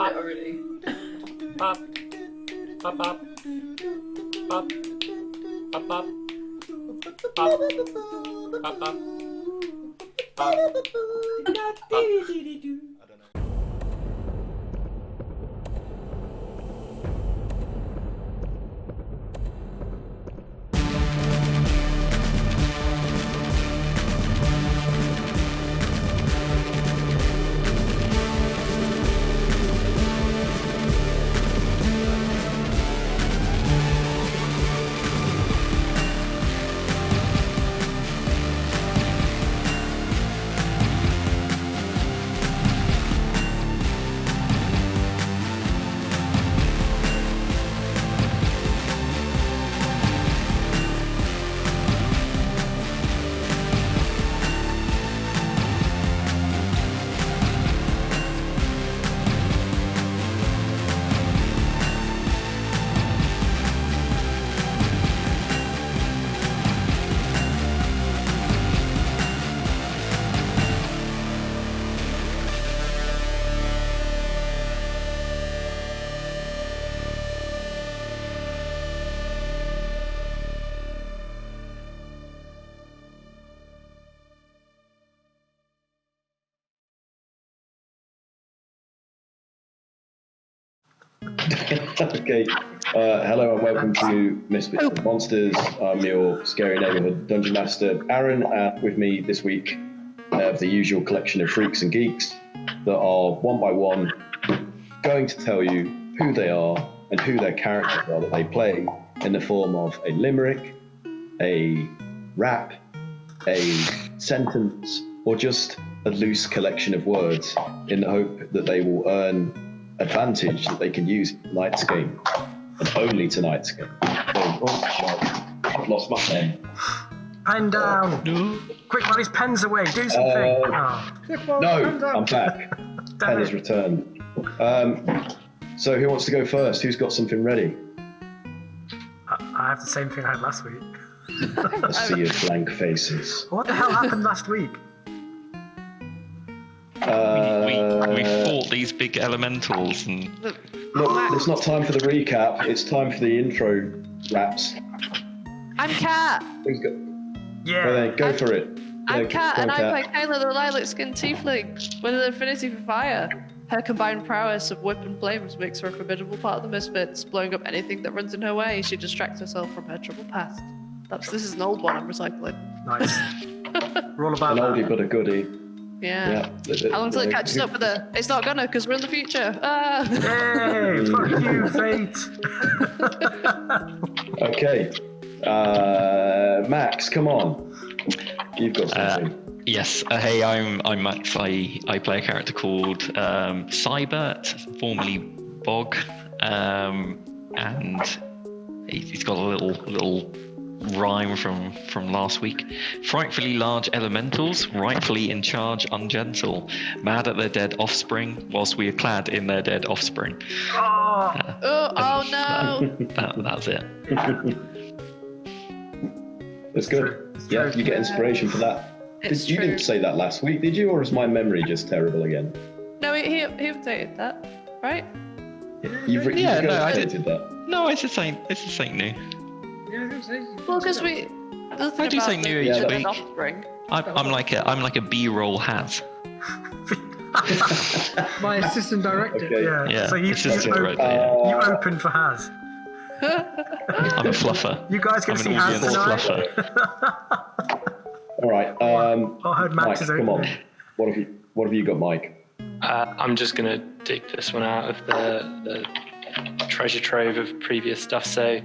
Already. Pop. Pop pop. Pop. Pop pop. Pop. Pop pop. Pop. Okay, hello and welcome to Misfits and Monsters. I'm your scary neighborhood dungeon master, Aaron. With me this week, I have the usual collection of freaks and geeks that are one by one going to tell you who they are and who their characters are that they play in the form of a limerick, a rap, a sentence, or just a loose collection of words in the hope that they will earn advantage that they can use in tonight's game, and only tonight's game. I've lost my pen. Pen down! Quick, while his pen's away, do something! No, I'm back. Pen has returned. So who wants to go first? Who's got something ready? I have the same thing I had last week. I see your blank faces. What the hell happened last week? We fought these big elementals and... Look, it's not time for the recap, it's time for the intro raps. I'm Kat. Who's got... Yeah. Well, then, go for it. I'm Yeah, Kat, go on, and I Kat. play Kayla, the lilac-skinned tiefling with an affinity for fire. Her combined prowess of whip and flames makes her a formidable part of the Misfits, blowing up anything that runs in her way. She distracts herself from her troubled past. This is an old one I'm recycling. Nice. We're all about An oldie that. but a goodie. Yeah. How long till it catches up with her? It's not gonna, because we're in the future. Ah. Hey, fuck you, fate! Okay. Max, come on. You've got something. yes, hey, I'm Max. I play a character called Cybert, formerly Bog, and he's got a little rhyme from last week. Frightfully large elementals, rightfully in charge, ungentle, mad at their dead offspring, whilst we are clad in their dead offspring. Oh, No! That's it. That's good. Yeah, you get inspiration for that. You didn't say that last week, did you? Or is my memory just terrible again? No, he updated that, right? You've I did. updated that. No, it's just something new. Well, because we... I do say new each week. Offspring. I'm like a B-roll hat. My assistant director. Okay. yeah. So you open for Haz. I'm a fluffer. You guys can I'm see an Haz audience tonight. fluffer. All right. I heard Max Mike, is come opening. on. What have you got, Mike? I'm just going to dig this one out of the treasure trove of previous stuff. So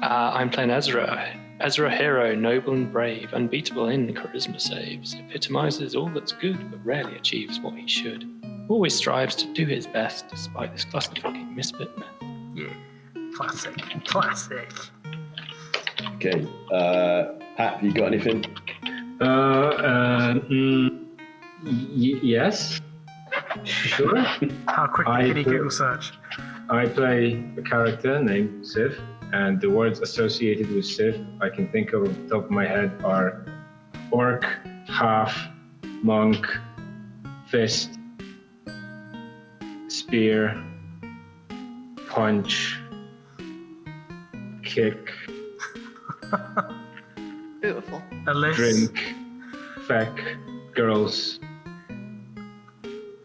I'm playing Ezra. Ezra hero, noble and brave, unbeatable in charisma saves, epitomizes all that's good but rarely achieves what he should. Always strives to do his best despite this clusterfucking misfit mess. Yeah. Classic. Okay. Pat, have you got anything? Yes. Sure. How quickly can you Google search? I play a character named Sif, and the words associated with Sif I can think of off the top of my head are orc, half, monk, fist, spear, punch, kick, Beautiful. A list. drink, feck, girls.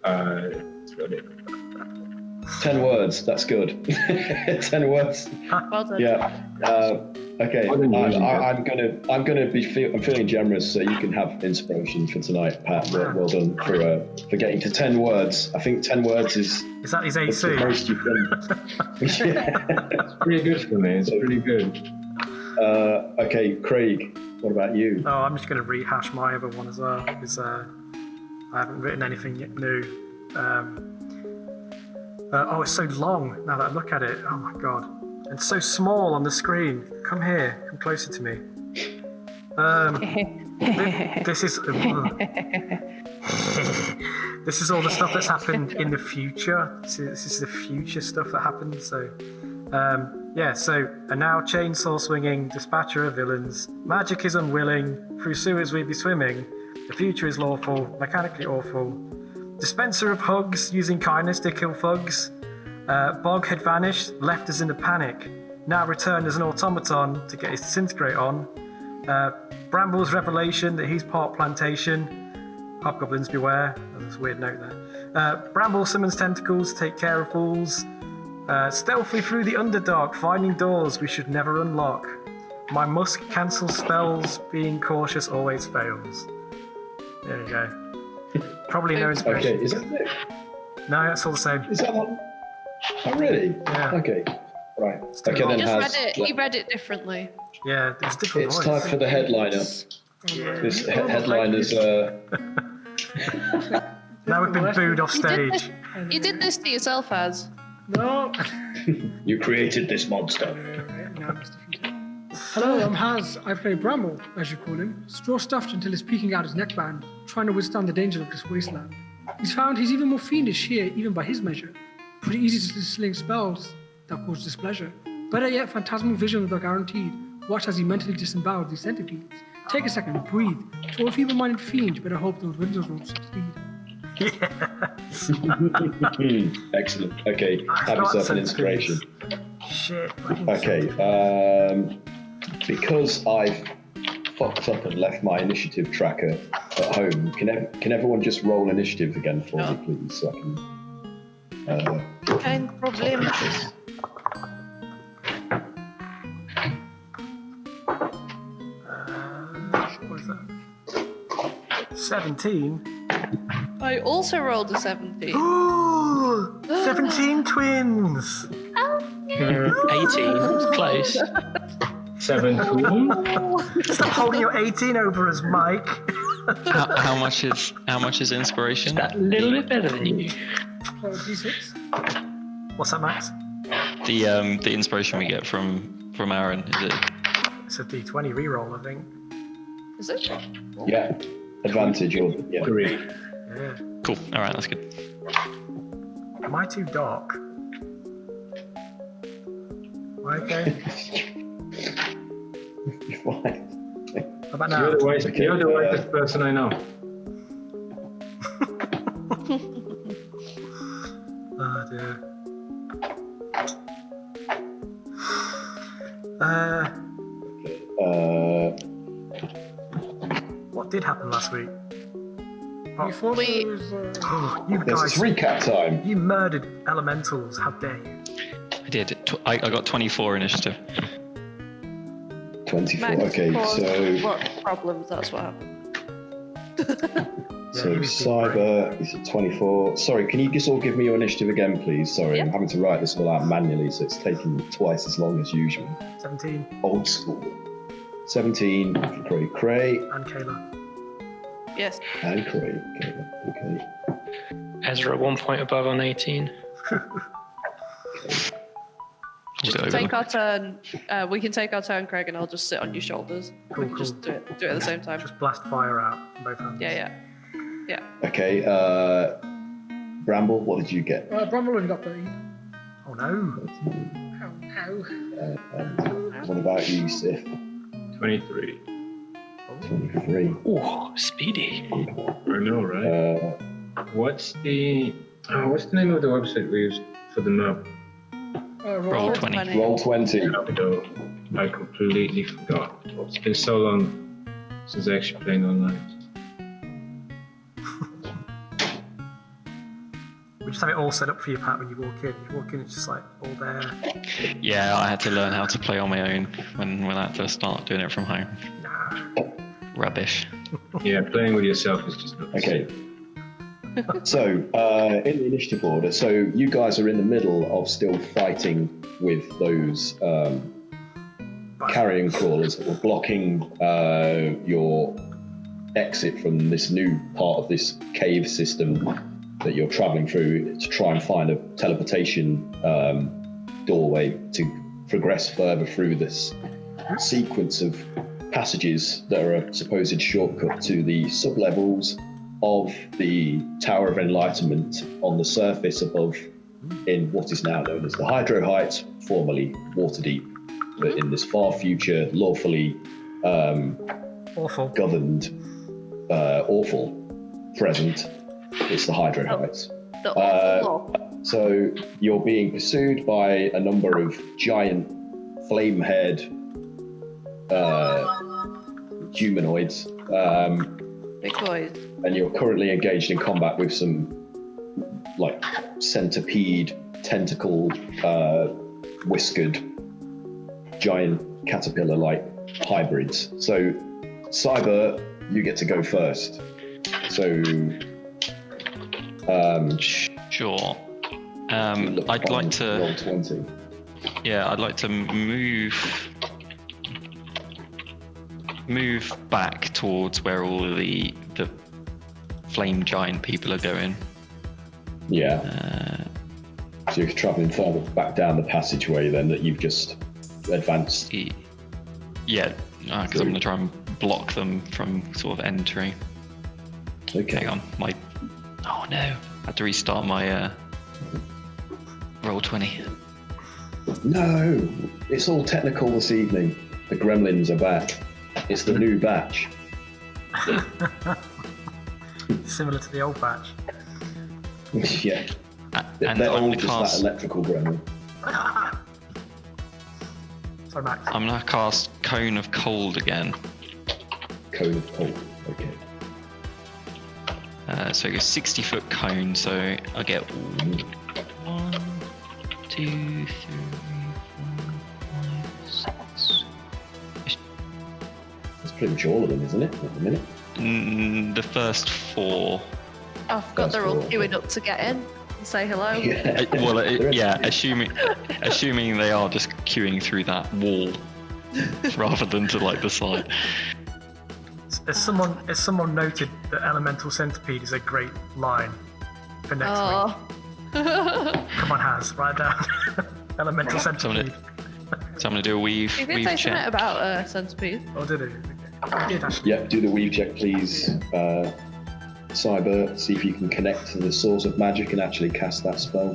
That's about it. 10 words. That's good. 10 words. Well done. Yeah. Okay. I'm gonna be I'm feeling generous, so you can have inspiration for tonight, Pat. Well done for getting to 10 words. I think 10 words is that his that's the AC? most you've done. Yeah. It's pretty good for me. It's pretty good. Okay, Craig. What about you? Oh, I'm just going to rehash my other one as well because I haven't written anything yet new. Oh, it's so long now that I look at it. Oh my god. It's so small on the screen. Come here. Come closer to me. This is... this is all the stuff that's happened in the future. This is the future stuff that happened. So, yeah, so a now chainsaw swinging dispatcher of villains. Magic is unwilling. Through sewers we be swimming. The future is lawful, mechanically awful. Dispenser of hugs, using kindness to kill thugs. Bog had vanished, left us in a panic. Now returned as an automaton to get his disintegrate on. Bramble's revelation that he's part plantation. Hobgoblins beware. Oh, there's a weird note there. Bramble summons tentacles to take care of fools. Stealthily through the Underdark, finding doors we should never unlock. My musk cancels spells, being cautious always fails. There you go. Probably no inspiration. Okay, is that it? No, that's all the same. Is that one? Oh, really? Yeah. Okay. Right. too Okay, long. then Just has. read it. He read it differently. Yeah, it's different It's voice. time for the headliner. Yeah. This headline is. Now we've been booed off stage. You did this to yourself, Az. No. You created this monster. Now it's defeated. Hello, I'm Haz. I play Bramble, as you call him, straw-stuffed until he's peeking out his neckband, trying to withstand the danger of this wasteland. He's found he's even more fiendish here, even by his measure. Pretty easy to sling spells that cause displeasure. Better yet, phantasmal visions are guaranteed. Watch as he mentally disembowels these centipedes. Take a second, breathe. To all feeble-minded fiends, you better hope those windows won't succeed. Excellent. Okay, have yourself an inspiration. Shit. Okay, because I've fucked up and left my initiative tracker at home, can everyone just roll initiative again for me, please, so I can... Kein Problem. What is that? 17? I also rolled a 17. Ooh! 17 twins! 18. It's close. 17. Stop holding your 18 over us, Mike. How much is inspiration? That a little bit better than you. D6. What's that, Max? The inspiration we get from Aaron, is it? It's a D20 reroll, I think. Is it? Yeah, advantage or... Yeah. 3. Yeah. Cool. All right, that's good. Am I too dark? Am I okay? Why? How about now? You're the wisest person I know. Oh dear. What did happen last week? Before We- those, You This guys, is recap time. you murdered elementals. How dare you? I did. I got 24 initiative. 24. Max Okay, caused so what problems? That's what happened. Yeah, so he was being cyber is at 24. Sorry, can you just all give me your initiative again, please? Sorry, I'm Yeah. having to write this all out manually, so it's taking twice as long as usual. 17 Old school. 17 for Craig. Cray and Kayla. Yes. and Craig. Okay. Ezra at 1 point above on 18. Was it over? Take our turn. We can take our turn, Craig, and I'll just sit on your shoulders. Cool, we can just do it at the same time. Just blast fire out from both hands. Yeah. Okay, Bramble, what did you get? Bramble only got 30. Oh no. Ow. And what about you, Sif? 23. Oh 23. Oh, speedy. I know, right? What's the name of the website we used for the map? Roll 20. Roll 20. No, I completely forgot. It's been so long since I actually played online. We just have it all set up for you, Pat, when you walk in. You walk in, it's just like all there. Yeah, I had to learn how to play on my own when I first started doing it from home. Nah. Rubbish. Yeah, playing with yourself is just not Okay. So, in the initiative order, so you guys are in the middle of still fighting with those carrion crawlers that were blocking your exit from this new part of this cave system that you're traveling through to try and find a teleportation doorway to progress further through this sequence of passages that are a supposed shortcut to the sublevels of the Tower of Enlightenment on the surface above in what is now known as the Hydro Heights, formerly Waterdeep, but in this far future, lawfully Awful. governed, awful present, it's the Hydro Heights. The awful law. So you're being pursued by a number of giant flame-haired humanoids, Big boys. and you're currently engaged in combat with some like centipede, tentacled, whiskered, giant caterpillar-like hybrids. So, Cyber, you get to go first. So, Sure. look I'd on like to. roll 20. Yeah, I'd like to move back towards where all the flame giant people are going. Yeah. So you're traveling further back down the passageway then that you've just advanced. Yeah, because I'm going to try and block them from sort of entry. Okay. Hang on, oh no, I had to restart my roll 20. No, it's all technical this evening. The Gremlins are back. It's the new batch. Similar to the old batch. Yeah. And They're I'm all going to just cast. that electrical gremlin. Sorry, Max. I'm going to cast Cone of Cold again. Cone of cold. Okay. So it's a 60-foot cone. So I get 1, 2, 3, 4, 5, 6. That's pretty much all of them, isn't it? At the minute. The first 4. I forgot they're all queuing up to get in and say hello. Yeah. Assuming they are just queuing through that wall rather than to like the side. As someone noted that Elemental Centipede is a great line for next week. Come on, Haz, write it down. Elemental Centipede. So I'm going to do a weave You did say something check. about centipede. Oh, did it? Okay. I did actually. Yep, do the weave check, please. Cyber, see if you can connect to the source of magic and actually cast that spell.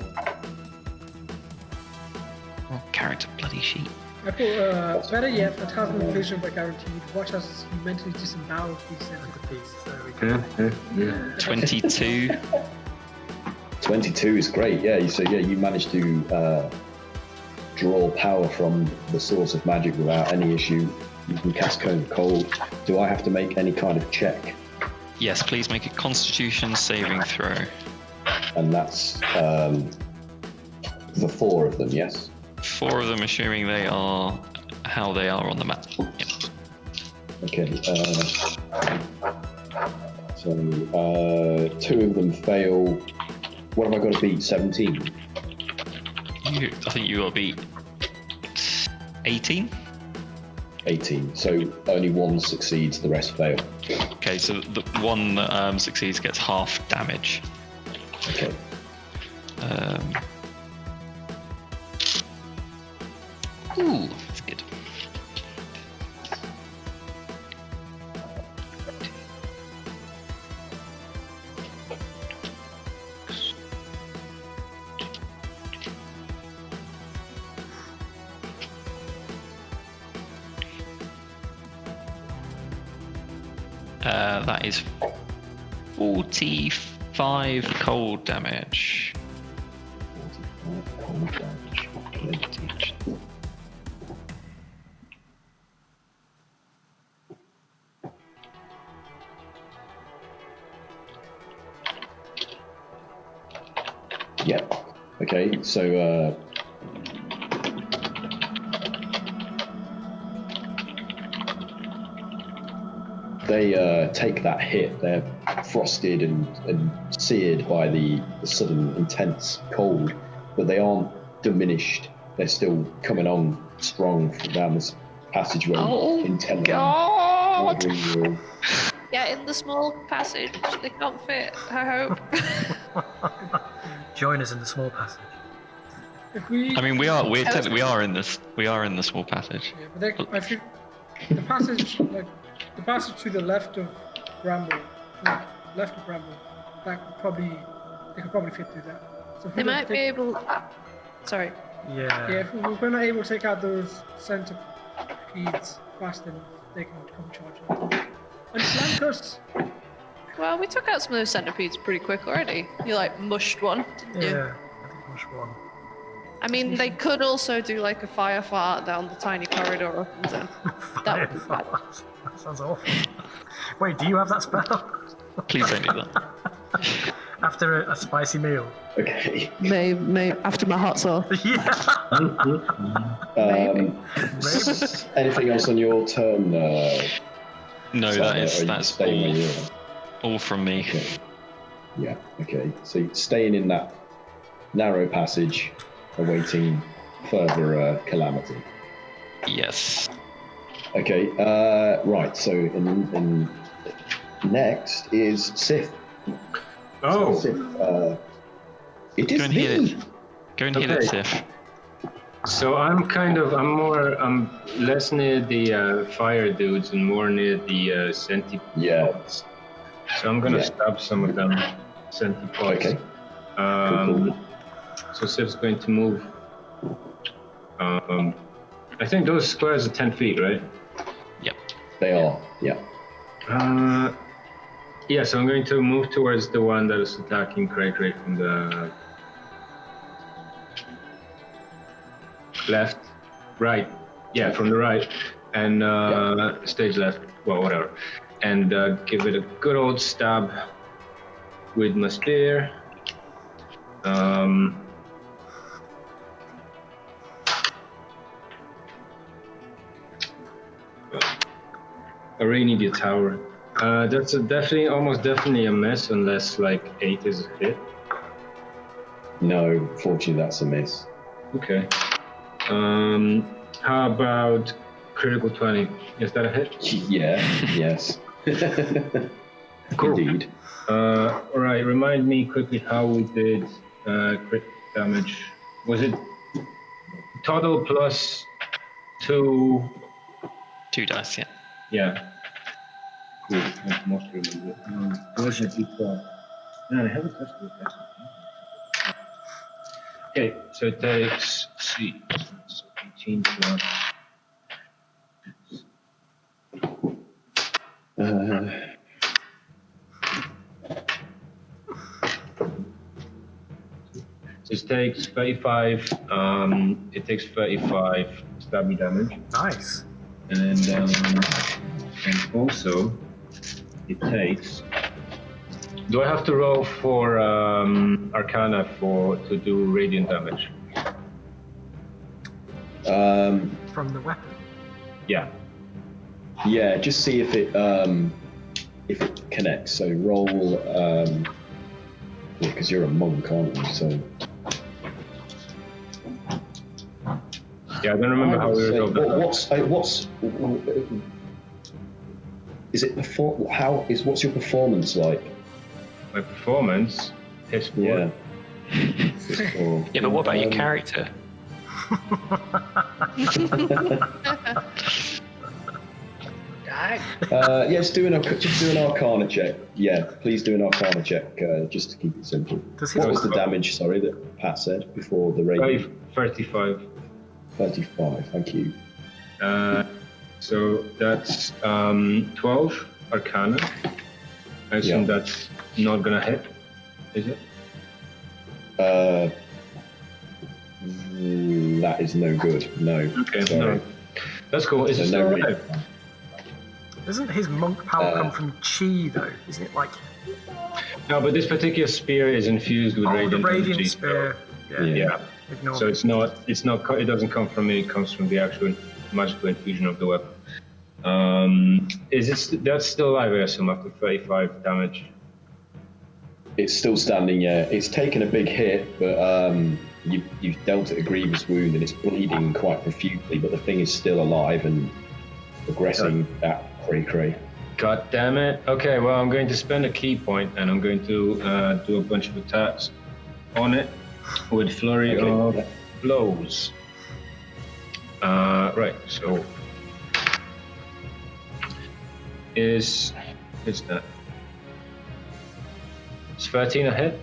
Oh, character bloody sheet. I thought, better yet, for 1,000 vision by guaranteed. Watch as you mentally disembowel these centipedes. There we go. Yeah. 22. 22 is great, yeah. So yeah, you managed to draw power from the source of magic without any issue. You can cast Cone of Cold. Do I have to make any kind of check? Yes, please make a Constitution saving throw. And that's the 4 of them, yes? 4 of them, assuming they are how they are on the map. Yep. Okay. So 2 of them fail. What have I got to beat? 17? I think you got to beat 18. 18. So only 1 succeeds, the rest fail. Okay, so the one that succeeds gets half damage. Okay. Ooh, that's good. That is 45 cold damage. 45 cold damage. Okay. Yeah. Okay. So they take that hit. They're frosted and seared by the sudden intense cold, but they aren't diminished. They're still coming on strong down this passageway. Intently. God! ordering you all. Get in the small passage. They can't fit, I hope. Join us in the small passage. If we, I mean, we are in the small passage. yeah, but I think the passage, like the passage to the left of Bramble, they could probably fit through that. So if They we don't might be take- able. Sorry. Yeah. Yeah, if we're not able to take out those centipedes fast enough, they can come charging and flank us. Well, we took out some of those centipedes pretty quick already. You like mushed one, didn't you? Yeah. I think push one. I mean, they could also do like a fire fart down the tiny corridor up and down. That would be bad. That sounds awful. Wait, do you have that spell? Please don't do that. After a spicy meal? Okay. May after my hot sauce. Yeah. Maybe. Anything else on your turn? No, Simon, that's are you staying where you are? all from me. Okay. Yeah. Okay. So you're staying in that narrow passage, awaiting further calamity. Yes. Okay. Right. So in next is Sith. Oh, Sith. It is Go and hit thee. it. Go and hit it, Okay. Sif. so I'm less near the fire dudes and more near the centipedes. Yeah. So I'm gonna Yeah. stab some of them centipedes. Okay. Cool. So Sif's going to move. I think those squares are 10 feet, right? Yep. They are. Yeah. Yeah, so I'm going to move towards the one that is attacking Craig from the left, right. Yeah, from the right, and stage left. Well, whatever. And give it a good old stab with my spear. I really need your tower. That's almost definitely a miss unless like 8 is a hit. No, fortunately, that's a miss. Okay. How about critical 20? Is that a hit? Yeah. Yes. Cool. Indeed. All right. Remind me quickly how we did crit damage. Was it total plus 2? 2 dice, yeah. Yeah. Cool. That's most really good. Where's your D12? Man, I haven't touched the effects. Okay, so it takes, let's see, so 18 plus. So it takes 35. It takes 35 stabbing damage, Nice. and also it takes. Do I have to roll for Arcana to do radiant damage? From the weapon. Yeah. Yeah, just see if it connects. So roll, because you're a monk, aren't you? So Yeah, I don't remember how we resolved that. what's is it what's your performance like? My performance, piss poor. Yeah. Yeah, but what about your character? Yes, do an Arcana check. Yeah, please do an Arcana check, just to keep it simple. What was the damage? Sorry, that Pat said before the rating. 35. 35. Thank you. So that's 12 Arcana. I assume that's not gonna hit, is it? That is no good. No. Okay, Sorry. no. That's cool. Is it still no alive? Doesn't his monk power come from chi though? Isn't it like No, but this particular spear is infused with the radiant radiant energy. spear? Yeah. Ignore So me. it doesn't come from me. It comes from the actual magical infusion of the weapon. That's still alive, I assume, after 35 damage. It's still standing, yeah. It's taken a big hit, but you've dealt it a grievous wound and it's bleeding quite profusely, but the thing is still alive and progressing at cray-cray. God damn it. Okay, well, I'm going to spend a key point and I'm going to do a bunch of attacks on it with flurry of blows. Right, so is that? Is 13 a hit?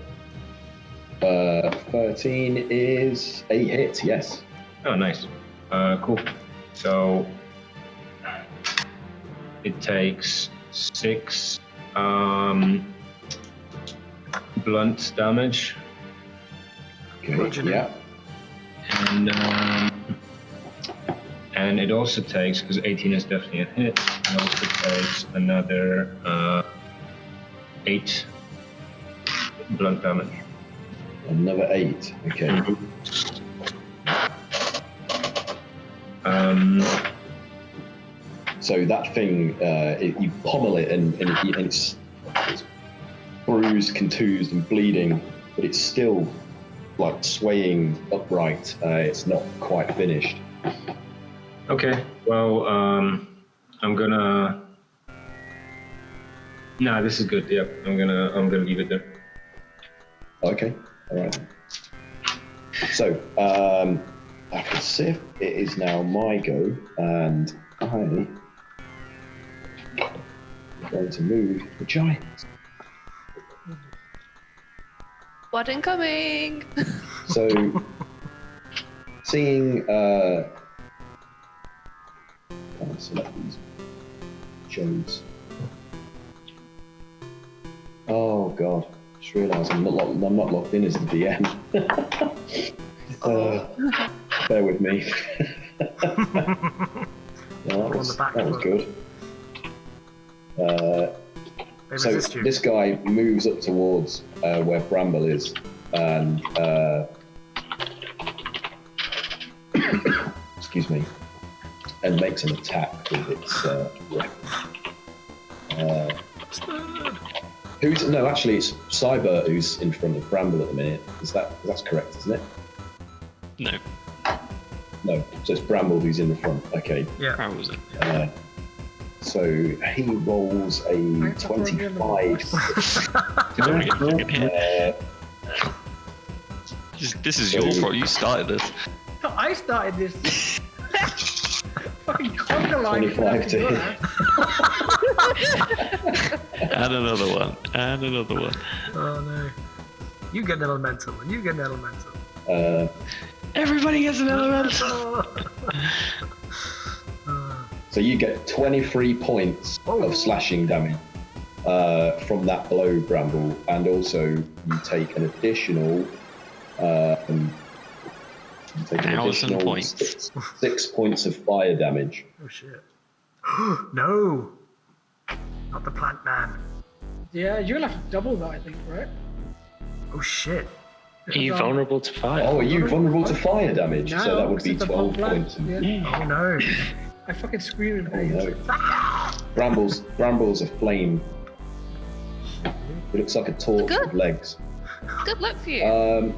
13 is a hit, yes. Oh, nice. Cool. So it takes 6 blunt damage. Okay, yeah. And it also takes, because 18 is definitely a hit, it also takes another 8 blunt damage. Another 8, okay. So that thing, you pommel it and it's bruised, contused and bleeding, but it's still like swaying upright. It's not quite finished. Okay, well, I'm gonna... Nah, this is good, yep. I'm gonna leave it there. Okay, alright. So, after Sif, it is now my go, and I'm going to move the giant. What incoming? So, seeing, I'll select these Jones. Oh god, just realised I'm not logged in as the DM. Bear with me. That was good. So this guy moves up towards where Bramble is, and excuse me, and makes an attack with its weapon. Actually, it's Cyber who's in front of Bramble at the minute. That's correct, isn't it? No. No, so it's Bramble who's in the front. Okay. Yeah. Bramble's it. So he rolls a 25. This is your fault. You started this. I started this. Fucking conga line. 25 to hit. And another one. And another one. Oh no. You get an elemental, and you get an elemental. Everybody gets an elemental. So you get 23 points of slashing damage from that blow, Bramble, and also you take an additional 6 points of fire damage. Oh shit. No! Not the plant man. Yeah, you're gonna have to double that, I think, right? Oh shit. Are you vulnerable to fire? Oh, are you vulnerable to fire damage? No, So that would be it's a 12 plant. points. Yeah. Oh no. I fucking scream in Oh pain. no. Brambles are flame. It looks like a torch with legs. Good luck for you.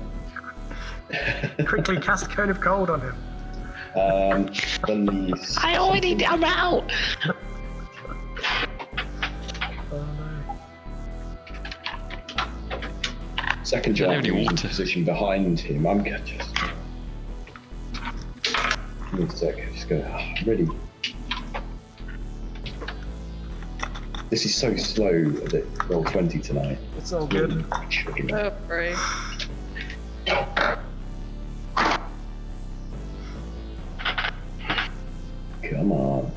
Quickly cast Cone of Cold on him. I'm out. Oh no. Second Don't have giant any who's in water. position behind him. I'm gonna just. Give me a sec. Just go. Ready. This is so slow that roll 20 tonight. It's all good. Oh, great. Come on.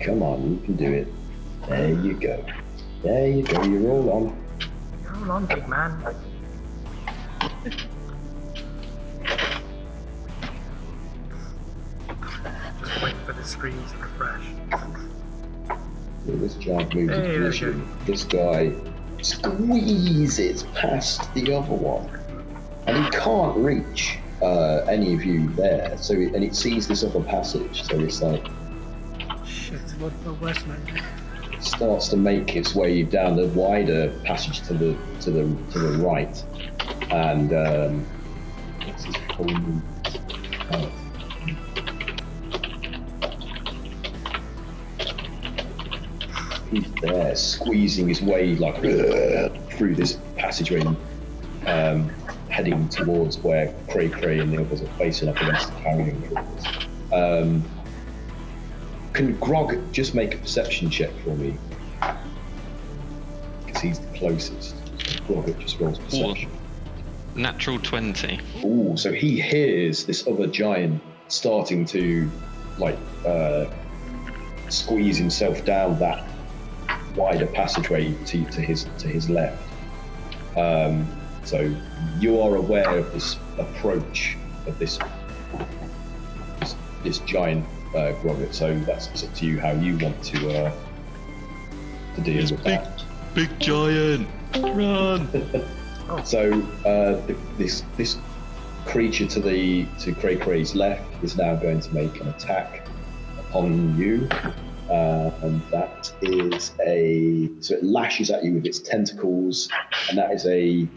Come on, you can do it. There you go. There you go. You're all on. You're all on, big man. Just wait for the screen to refresh. This giant moves Hey, into position. This guy squeezes past the other one, and he can't reach any of you there. So, and it sees this other passage. So it's like Shit, what the worst man. starts to make its way down the wider passage to the right, and what's his full move? He's there, squeezing his way like through this passageway, heading towards where Cray Cray and the others are facing up against the carrying drawers. Can Grog just make a perception check for me? Because he's the closest. Grog just rolls perception. Natural 20. Ooh, so he hears this other giant starting to like squeeze himself down that wider passageway to his left. So you are aware of this approach of this giant Grogget. So that's up to you how you want to deal with that. Big giant, run! So this creature to Cray Cray's left is now going to make an attack upon you, and that is so it lashes at you with its tentacles, and that is a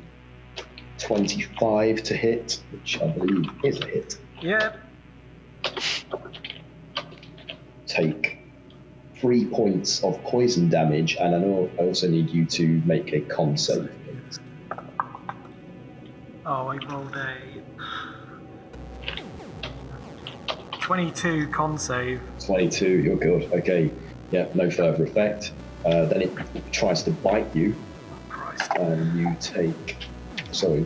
25 to hit, which I believe is a hit. Yep. Take 3 points of poison damage, and I also need you to make a con save. Oh, I rolled a 22 con save. 22, you're good. Okay, yeah, no further effect. Then it tries to bite you, Christ. and you take. Sorry,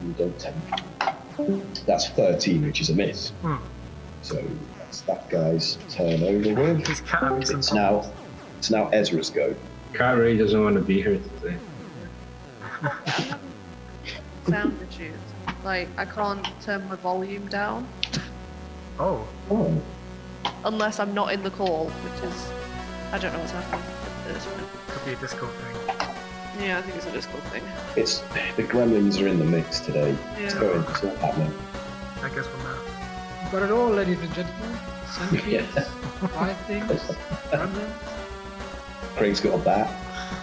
you don't take. That's 13, which is a miss. So that's that guy's turn over with. His cat having some It's now Ezra's go. Cat Ray doesn't want to be here today. Sound issues. Like, I can't turn my volume down Oh, Oh, unless I'm not in the call, which is, I don't know what's happening at this point. could be a Discord thing. Yeah, I think it's a Discord thing. it's the Gremlins are in the mix today. It's Yeah. going. It's all happening. I guess we'll know. You've got it all, ladies and gentlemen. Centipedes, fire things, gremlins. Craig's got a bat.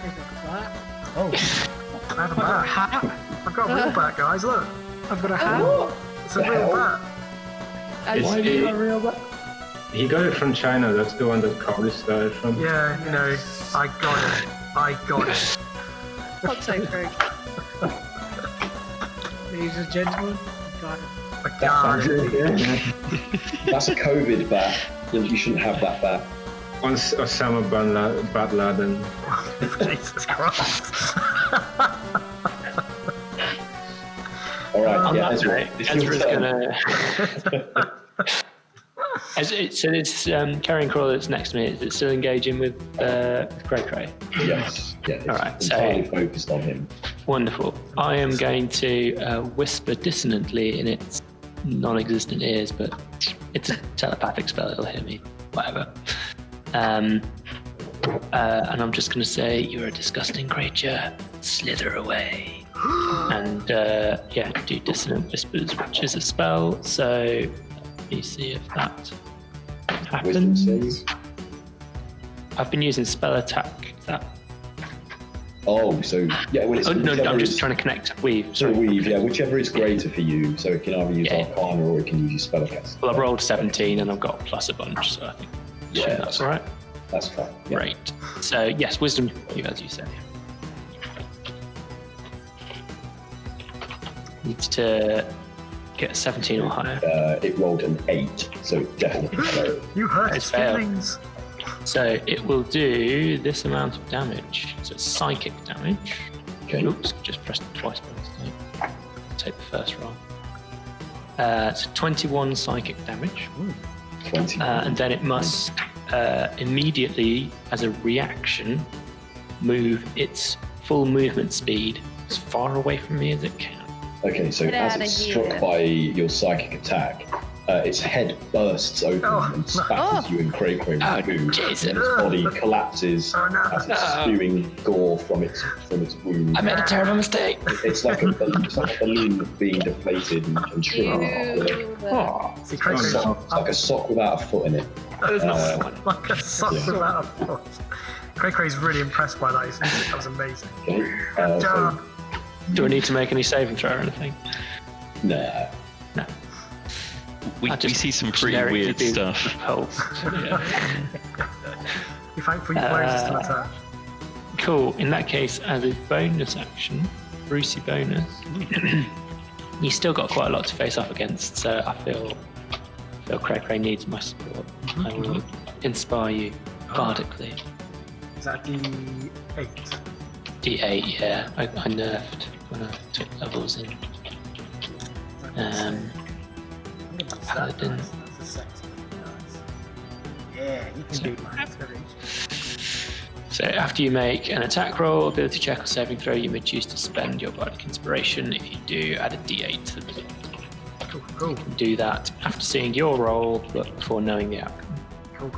I've got that. Oh, I had a I've got a bat. hat. I've got a real bat, guys. Look, I've got a hat. it's a The real hell? bat. Why do you got a real bat? He got it from China. That's the one that Carly started from. Yeah, you know, I got it. I got it. Fuck's sake, Craig. Ladies and gentlemen, I've got it. I got it. That's a COVID bat. You shouldn't have that bat. Once Osama bin Laden. Jesus Christ. All right, On yeah, that Ezra. note, It's your Ezra's turn. gonna. So this carrying crawler that's next to me, is it still engaging with Cray Cray? Yes, yeah. It's All right, so- entirely focused on him. Wonderful. I am going to whisper dissonantly in its non-existent ears, but it's a telepathic spell. It'll hear me. Whatever. And I'm just going to say, "You're a disgusting creature. Slither away." And do Dissonant Whispers, which is a spell. So let me see if that Wisdom happens. save. I've been using spell attack. Is that? Oh, so yeah. Well, it's Oh no, whichever I'm just is- trying to connect. Weave. So Sorry. weave, yeah, whichever is greater for you. So it can either use Yeah. Arcana or it can use your spellcast. Well, I've rolled 17 and I've got a plus a bunch, so I think Yeah, that's all right. That's fine. Yeah. Great. So yes, wisdom, as you say. Needs to get a 17 or higher. It rolled an 8, so it definitely failed. You hurt It's his fair. feelings. So it will do this amount of damage. So it's psychic damage. Okay. Oops, just pressed it twice by mistake. Take the first roll. So 21 psychic damage. 20. And then it must immediately, as a reaction, move its full movement speed as far away from me as it can. Okay, so Get as outta it's here. struck by your psychic attack, its head bursts open and spatters you and Cray move, and its body collapses as it's spewing gore from its wound. I made a terrible mistake. It's like a balloon being deflated and shrinking. See, It's like a sock without a foot in it. like a sock without a foot. Cray-Cray's really impressed by that. That was amazing. Okay, Good job. Do I need to make any saving throw or anything? Nah. No. We see some pretty Generically weird being stuff. repulsed. You thankful your players are still attack. Cool. In that case, as a bonus action, Brucey bonus, you still got quite a lot to face off against. So I feel Cray needs my support. I will inspire you bardically. Is that D8? D8, yeah. I nerfed when I took levels in. Paladin. That's a sexy nice. Yeah, you can do it, man. It's very So after you make an attack roll, ability check, or saving throw, you may choose to spend your bardic inspiration. If you do, add a D8 to the result. cool. You can do that after seeing your roll, but before knowing the outcome. Cool.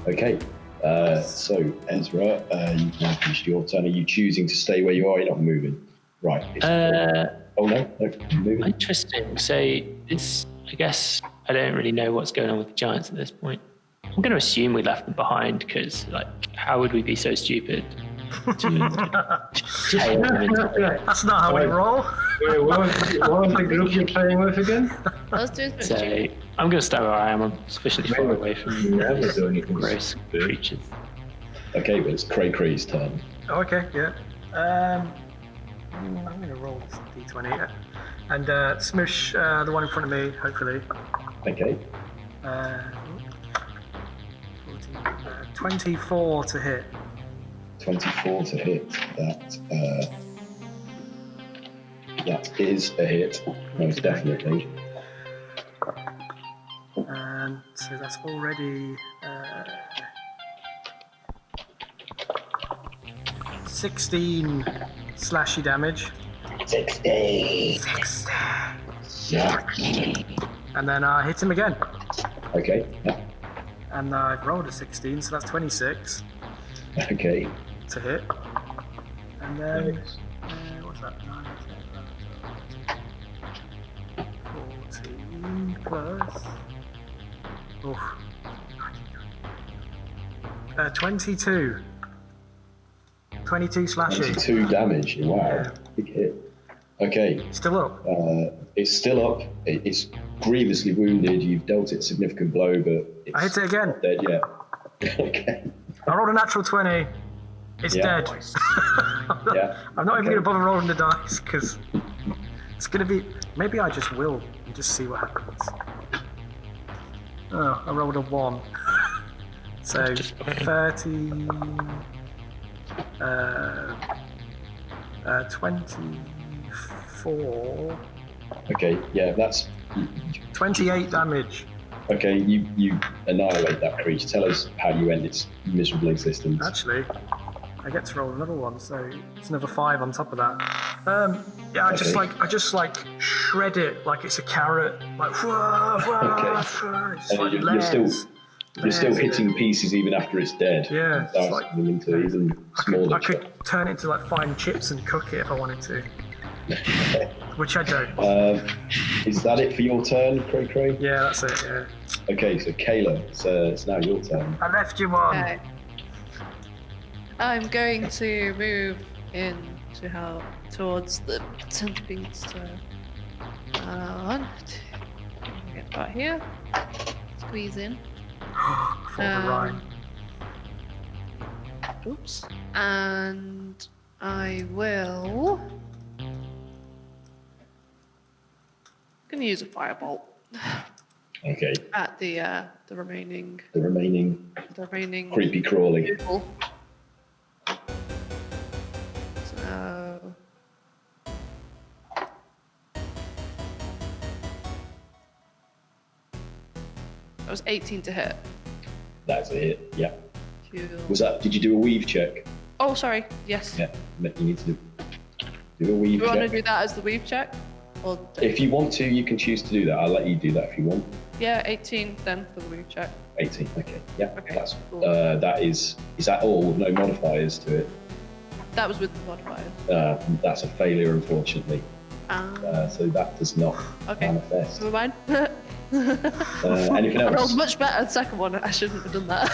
Okay. So Ezra, you've now finished your turn. Are you choosing to stay where you are? You're not moving. Right. Oh no, moving. Interesting. So it's, I guess, I don't really know what's going on with the giants at this point. I'm going to assume we left them behind because, like, how would we be so stupid to tail them into That's not how we roll. Wait, what was the group you're playing with again? Let's do it. So I'm going to stay where I am. I'm sufficiently far away from Never do anything gross stupid. creatures. Okay, but it's Cray's turn. Oh, okay, yeah. I'm going to roll this D20 and smoosh the one in front of me, hopefully. Okay. 24 to hit. 24 to hit. That is a hit, most definitely. And so that's already 16 slashy damage. 60. Yeah. And then I hit him again. Okay. Yeah. And I've rolled a 16, so that's 26 Okay. to hit. And then, what's that? 9, 10, 14 plus. Oof. 22. 22 slashy. 22 damage. Wow. Yeah. Big hit. Okay. Still up. It's still up. It's grievously wounded. You've dealt it a significant blow, but it's I hit it again. not dead yet. Okay. I rolled a natural 20. It's Yeah. dead. Yeah. I'm not even Okay. going to bother rolling the dice because it's going to be. Maybe I just will and just see what happens. Oh, I rolled a 1. So 30. 24. Okay. Yeah. That's 28 damage. okay. You annihilate that creature. Tell us how you end its miserable existence. Actually, I get to roll another one, so it's another 5 on top of that. Yeah, I just like shred it like it's a carrot, like whoa, Okay. It's And like you're still layers. You're still hitting pieces even after it's dead. Yeah, It starts it's like- turning into even smaller. I could turn it into like fine chips and cook it if I wanted to, which I don't. Is that it for your turn, Cray? Yeah, that's it. Yeah, Okay, so Kayla, it's now your turn. I left you one. Okay. I'm going to move in to help towards the centipedes. So, 1, 2, get about here. Squeeze in. For the rhyme. Oops. And I will. Gonna use a firebolt Okay, at the remaining the remaining creepy crawly. people. So that was 18 to hit. That's a hit. Yeah. Cool. Was that? Did you do a weave check? Oh, sorry. Yes. Yeah. You need to do a weave Do you check. want to do that as the weave check? Or If you want to, you can choose to do that. I'll let you do that if you want. yeah, 18 then for the weave check. 18. Okay. Yeah. Okay, That's. cool. That is. Is that all? No modifiers to it. That was with the modifiers. That's a failure, unfortunately. Ah, So that does not okay. manifest. Never mind. Anything I rolled else? much better the second one. I shouldn't have done that.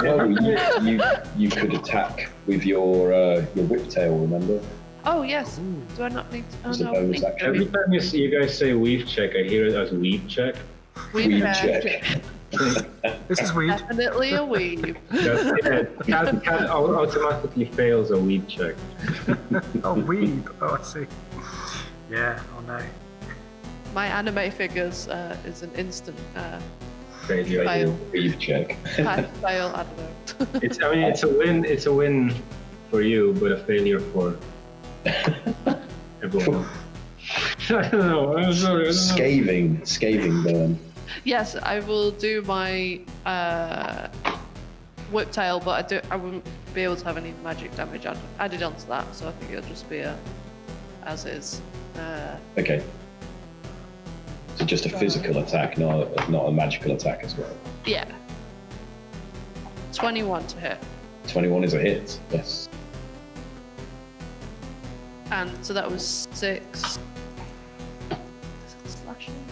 Well, you could attack with your whiptail. Remember? Oh yes. Do I not need to? Oh It's a no. bonus thank action. Every you. time you guys say weave check, I hear it as weave check. Weave check. check. This is weed. Definitely a weave. Cat automatically fails a weave check. Oh, weed. Oh, I see. Yeah, oh no. My anime figures is an instant Failure. fail. Weave check. Fail. I don't know. It's a win for you, but a failure for everyone else. I don't know. I'm sorry. I don't know. Scathing burn. Yes, I will do my whiptail, but I wouldn't be able to have any magic damage added onto that, so I think it'll just be as is. Okay. So just a physical attack, not a magical attack as well. Yeah. 21 to hit. 21 is a hit. Yes. And so that was 6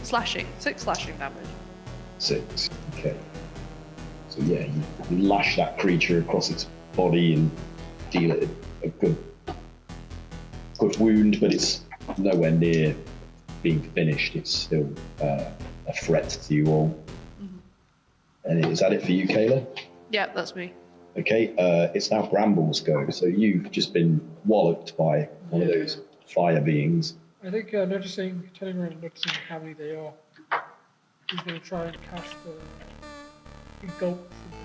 slashing. 6 slashing damage. 6. Okay. So yeah, you lash that creature across its body and deal it a good wound, but it's nowhere near being finished. It's still a threat to you all. Mm-hmm. And is that it for you, Kayla? Yeah, that's me. Okay, it's now Bramble's go. So you've just been walloped by one of those fire beings. I think telling around and noticing how many they are, he's going to try and cast the gulp from the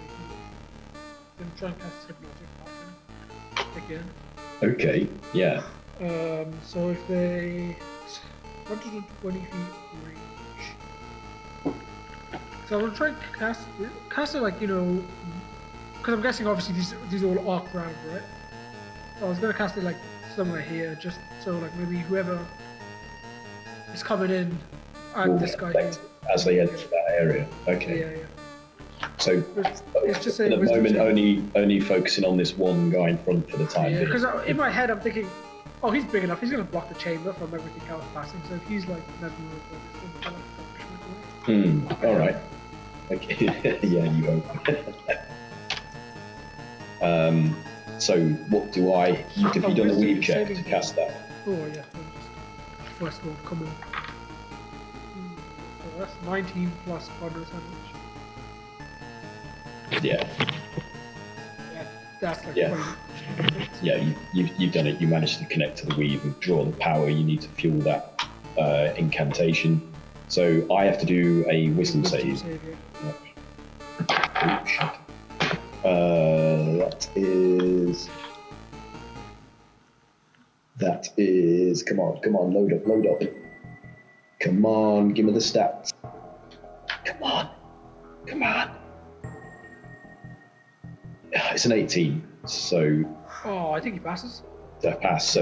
going to try and cast hypnotic pattern again. Okay, yeah. So if they 120 feet range, so I'm gonna try and cast it like, you know, because I'm guessing obviously these all arc round, right? So I was gonna cast it like somewhere here, just so like maybe whoever is coming in and this guy here. As they enter that area. Okay. Yeah. So It's just at the wisdom moment, save. only focusing on this one guy in front for the time Yeah, being. because in my head I'm thinking, oh, he's big enough. He's gonna block the chamber from everything else passing. So if he's like All right. Okay. Yeah, you hope. So what do I? Have you done the weave check to cast that? Oh yeah. First one, come on. So that's 19 plus wondrous damage. Yeah. Yeah, that's like Yeah. 20. Yeah, you've done it. You managed to connect to the weave and draw the power you need to fuel that incantation. So I have to do a wisdom save. Yeah. Oh, shit. That is. Come on, load up. Come on, give me the stats. Come on. It's an 18, so Oh, I think he passes. that pass. So,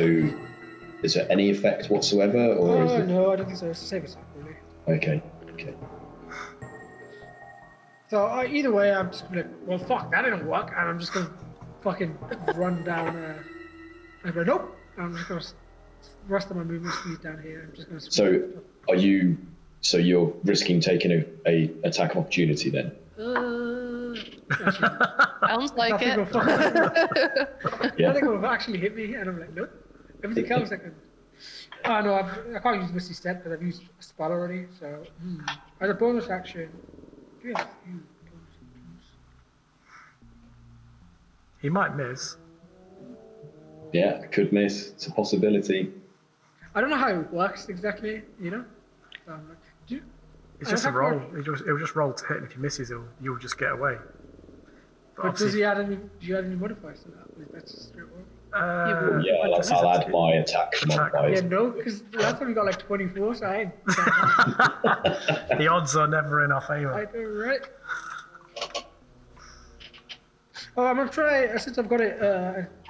is there any effect whatsoever, or is Oh it? no, I don't think so. It's the same as that, really. Okay. So either way, I'm just gonna. Well, fuck, that didn't work, and I'm just gonna fucking run down. I go nope. I'm just gonna rest of my movement speed down here. I'm just gonna. So, are you? So you're risking taking a attack of opportunity then? Sounds like Nothing it. will fucking- Yeah. Nothing will actually hit me, and I'm like, nope. Everything else I can. Oh no, I can't use Misty Step because I've used a spell already. So as a bonus action, do you have a few bonus actions? He might miss. Yeah, could miss. It's a possibility. I don't know how it works exactly. You know. So I'm like, do you, It's just a roll. He'll just roll to hit, and if he misses, you'll just get away. But does he add any? Do you add any modifiers to that? Like, that's just straight roll. Yeah, I'll add my attack modifiers. Yeah, no, because last time we got like 24, so I ain't. The odds are never in our favour. I do right. I'm gonna try, since I've got it,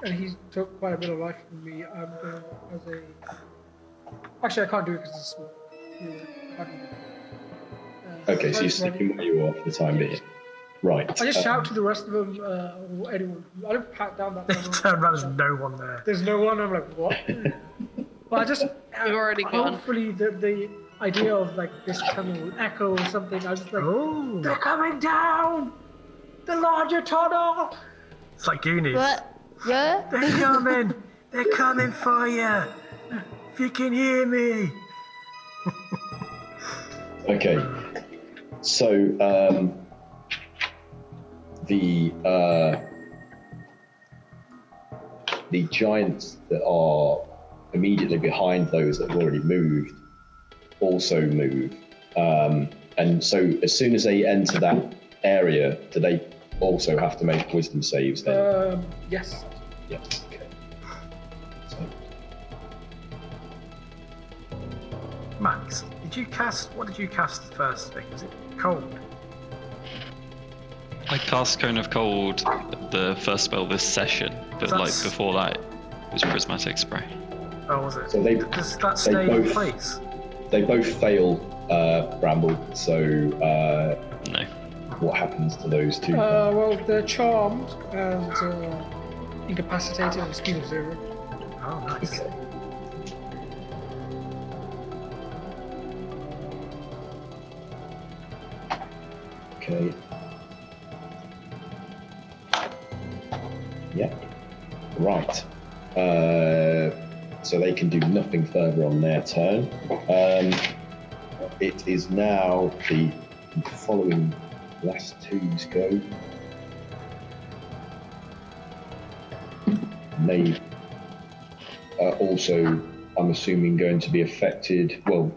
and he took quite a bit of life from me, I'm gonna, as a... Actually, I can't do it because it's small. Yeah, I can't do it. Okay, so you're sticking where you are for the time being. Right. I just shout to the rest of them, or anyone. I don't pat down that tunnel. Turn around, there's no one there. There's no one, I'm like, what? But I just... We've already gone. Hopefully the idea of like this tunnel will echo or something, I was just like, Oh, they're coming down! The larger tunnel! it's like Goonies. What? Yeah? They're coming! They're coming for you! If you can hear me! Okay. So, the giants that are immediately behind those that have already moved also move. And so as soon as they enter that area, do they also have to make wisdom saves then? Yes. Yeah, okay. So, Max, what did you cast first thing? Was it cold? I cast Cone of Cold the first spell this session, but like That's- before that, it was Prismatic Spray. Oh, was it? So they- Does that they stay in both- place? they both fail Bramble, so No. what happens to those two? Well, they're charmed and incapacitated at a speed of 0. Oh, nice. Okay. Okay. Yeah. Right. So they can do nothing further on their turn. It is now the following last twos go. They are also, I'm assuming, going to be affected. Well,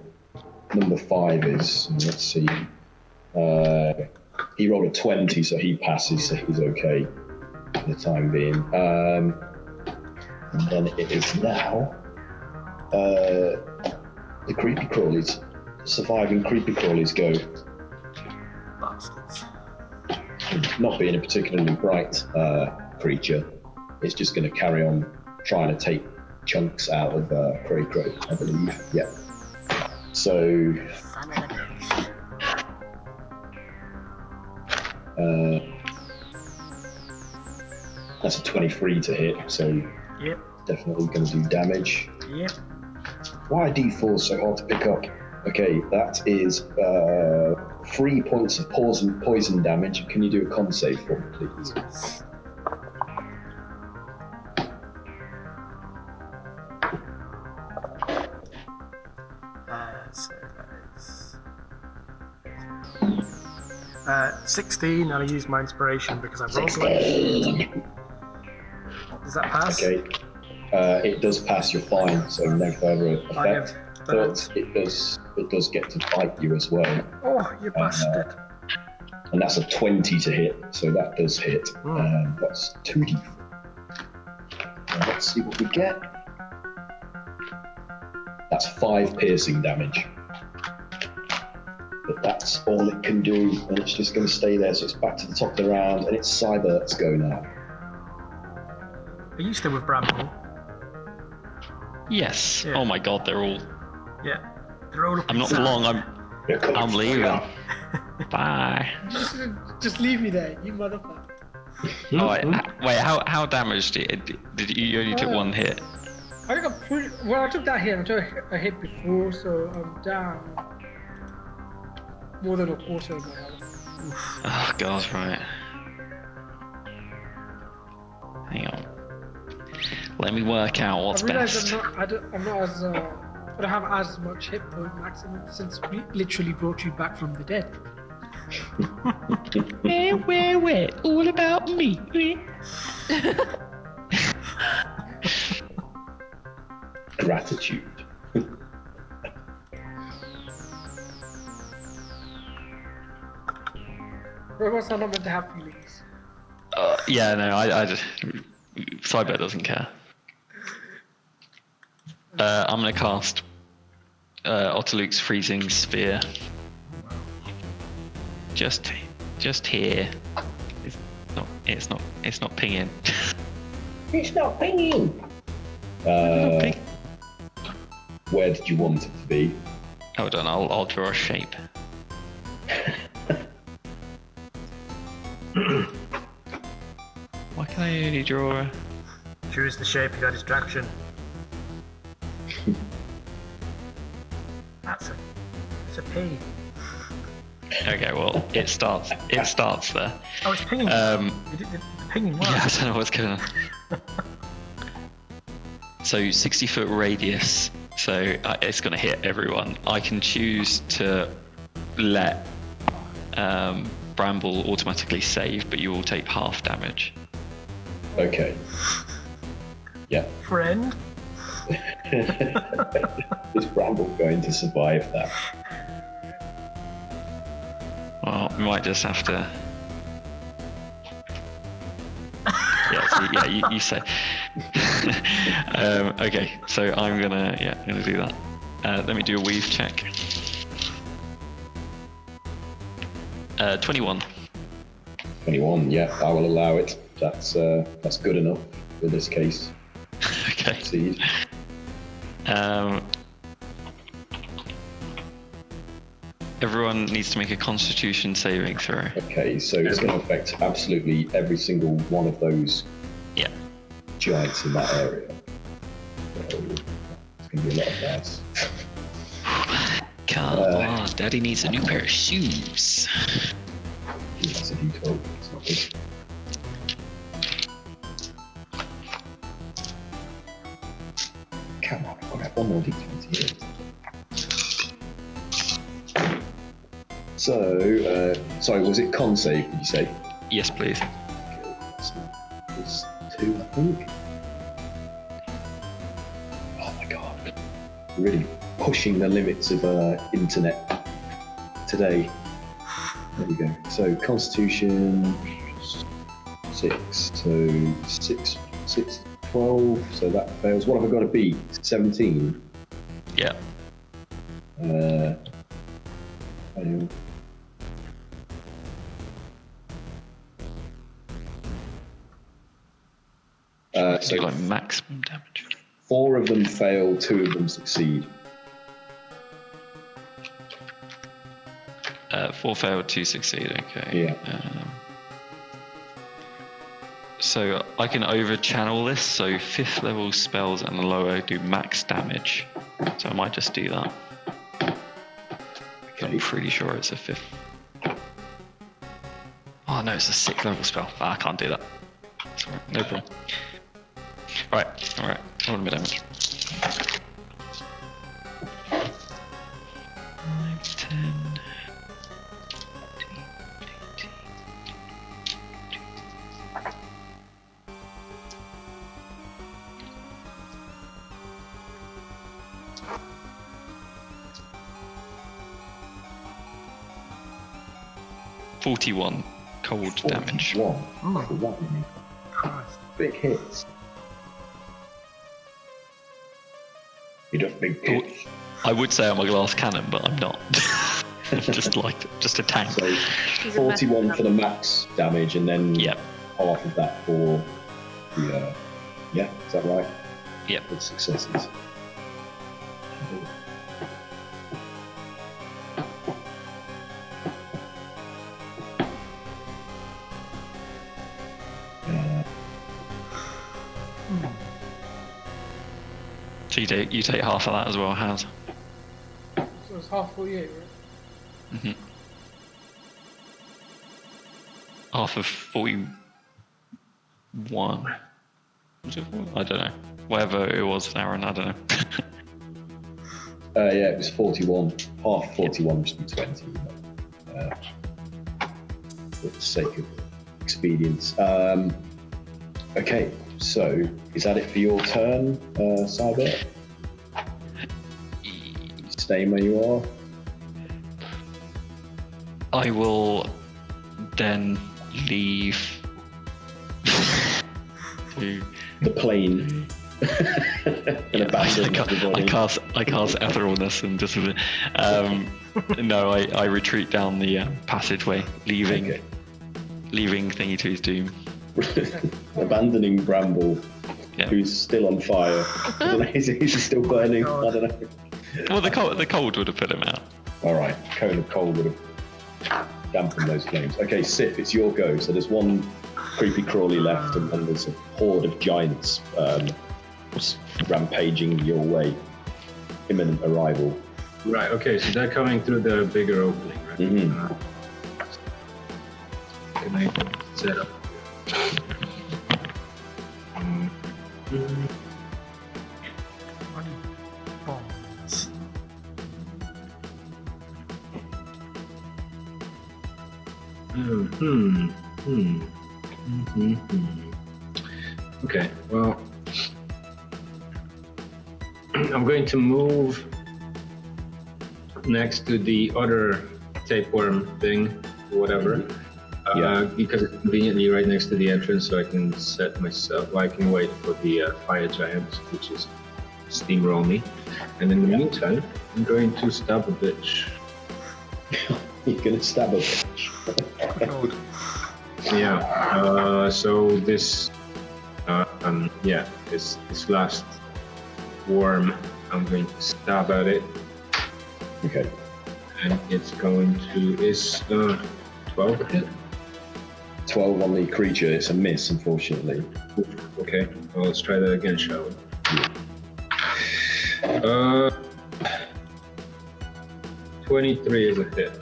number 5 is, let's see. He rolled a 20, so he passes, so he's okay for the time being. And then it is now the creepy crawlies. Surviving creepy crawlies go. Bastards. Not being a particularly bright creature, it's just going to carry on trying to take chunks out of Cray Crow, I believe. Yeah. So. That's a 23 to hit, so Yep, definitely going to do damage. yep. Why are D4 so hard to pick up? Okay, that is 3 points of poison damage. Can you do a con save for me, please? Yes. So that is 16, and I use my inspiration because I rolled like. Does that pass? Okay, it does pass. You're fine, so no further I have effect. But it does get to bite you as well, Oh, you bastard. and that's a 20 to hit. So that does hit. That's 2d. Let's see what we get. That's 5 piercing damage. But that's all it can do, and it's just going to stay there. So it's back to the top of the round, and it's Cybert's go now. Are you still with Bramble? Yes. Yeah. Oh my god, they're all. Yeah. They're all up I'm not inside. long. I'm leaving. Bye. Just leave me there, you motherfucker. Oh, wait. How damaged did you only took one hit? I think I'm pretty. Well, I took that hit. I took a hit before, so I'm down more than a quarter of my health. Oh god, right. Hang on. Let me work out what's I realize best. I don't have as much hit point maximum since we literally brought you back from the dead. Where? All about me. Gratitude. Robots are not meant to have feelings. Yeah, no, I just. Cyber doesn't care. I'm gonna cast Otterluke's Freezing Sphere. Just here. It's not It's not pinging. It's not pinging. Ping. Where did you want it to be? Hold on, I'll draw a shape. Why can I only draw a... Choose the shape of your distraction. It's a P. Okay, well, it starts there. Oh, it's pinging. The pinging works. Yeah, I don't know what's going on. So 60-foot radius, so it's going to hit everyone. I can choose to let Bramble automatically save, but you will take half damage. Okay. Yeah. Friend. Is Bramble going to survive that? Well, we might just have to... you say. Okay, so I'm gonna do that. Let me do a weave check. 21. 21. Yeah, I will allow it. That's good enough for this case. Okay. Proceed. Everyone needs to make a Constitution saving throw. Okay, so it's going to affect absolutely every single one of those giants in that area. So it's going to be a lot of dice. Come on, Daddy needs a new pair of shoes. That's a D12. It's not good. Come on, I've got to have one more D20 here. So, sorry, was it con save, did you say? Yes, please. It's 2, I think. Oh my god. Really pushing the limits of internet today. There we go. So, Constitution 6, so 6, 12, so that fails. What have I got to beat? 17? Yeah. Fail. So like maximum damage. 4 of them fail, 2 of them succeed. 4 failed, 2 succeed. Okay. Yeah. So I can over channel this. So 5th level spells and lower do max damage. So I might just do that. Okay. I'm pretty sure it's a 5th. Oh no, it's a 6th level spell. I can't do that. Sorry, no problem. Right, alright, I want a bit of damage. 5, 10, 15, 41 cold damage. 41. Oh. For that many. Christ. Big hits. You just big hits. I would say I'm a glass cannon, but I'm not. just a tank. So 41 for the max damage, and then Yep. half of that for the yeah, is that right? Yep. With successes. So you take half of that as well, Haz. So it's half 48, right? Mm-hmm. Half of 41. Was it 40? I don't know. Whatever it was, Aaron, I don't know. Yeah, it was 41. Half 41 would be 20. For the sake of expedience. Okay, so is that it for your turn, Cyber? Staying where you are? I will then leave to... The plane. And abandon everybody. I cast etherealness and just no, I retreat down the passageway, leaving Okay. Thingy to his doom. abandoning Bramble, Yeah. who's still on fire. I don't know, is he still burning? I don't know. Well, the cold would have put him out. All right, cone of coal would have dampened those flames. Okay, Sif, it's your go. So there's one creepy crawly left, and there's a horde of giants rampaging your way. Imminent arrival. Right. Okay. So they're coming through the bigger opening, right? Mhm. Can I set up? Bombs. Okay, well, I'm going to move next to the other tapeworm thing, whatever, because it's conveniently right next to the entrance, so I can set myself. I can wait for the fire giant, which is steamroll me, and in the meantime, I'm going to stab a bitch. You're gonna stab a bitch. God. Yeah. So this, this last worm, I'm going to stab at it, Okay. and it's going to 12 a hit. 12 on the creature. It's a miss, unfortunately. Okay. Well, let's try that again, shall we? 23 is a hit.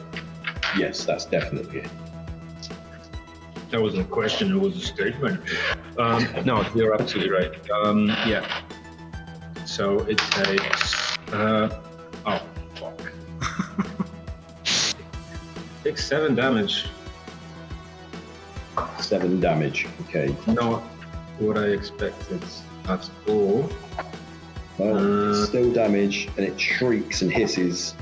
Yes, that's definitely it. That wasn't a question, it was a statement. No, you're absolutely right. Yeah. So it takes, oh, fuck. Takes 7 damage. 7 damage. Okay. Not what I expected at all. Well, still damage, and it shrieks and hisses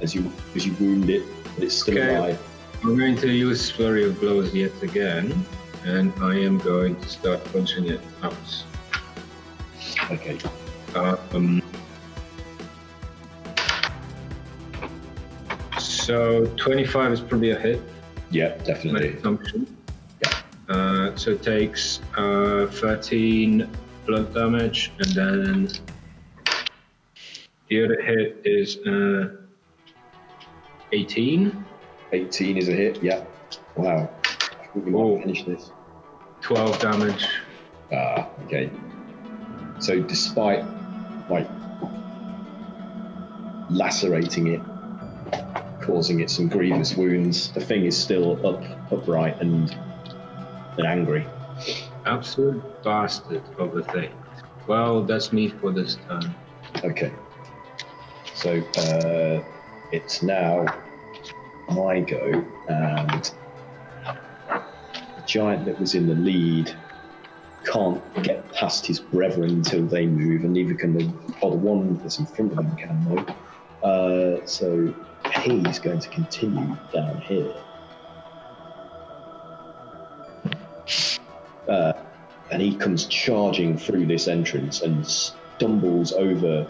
as you wound it, but it's still Okay. alive. I'm going to use Flurry of Blows yet again, and I am going to start punching it out. Okay. So 25 is probably a hit. Yeah, My definitely. assumption. So it takes 13 blood damage, and then the other hit is 18. 18 is a hit. Yeah. Wow. I think we might finish this. 12 damage. Ah, okay. So despite like lacerating it, causing it some grievous wounds, the thing is still upright and angry. Absolute bastard of a thing. Well, that's me for this time. Okay. So it's now my go, and the giant that was in the lead can't get past his brethren until they move, and neither can the one that's in front of him can move. So he's going to continue down here. And he comes charging through this entrance and stumbles over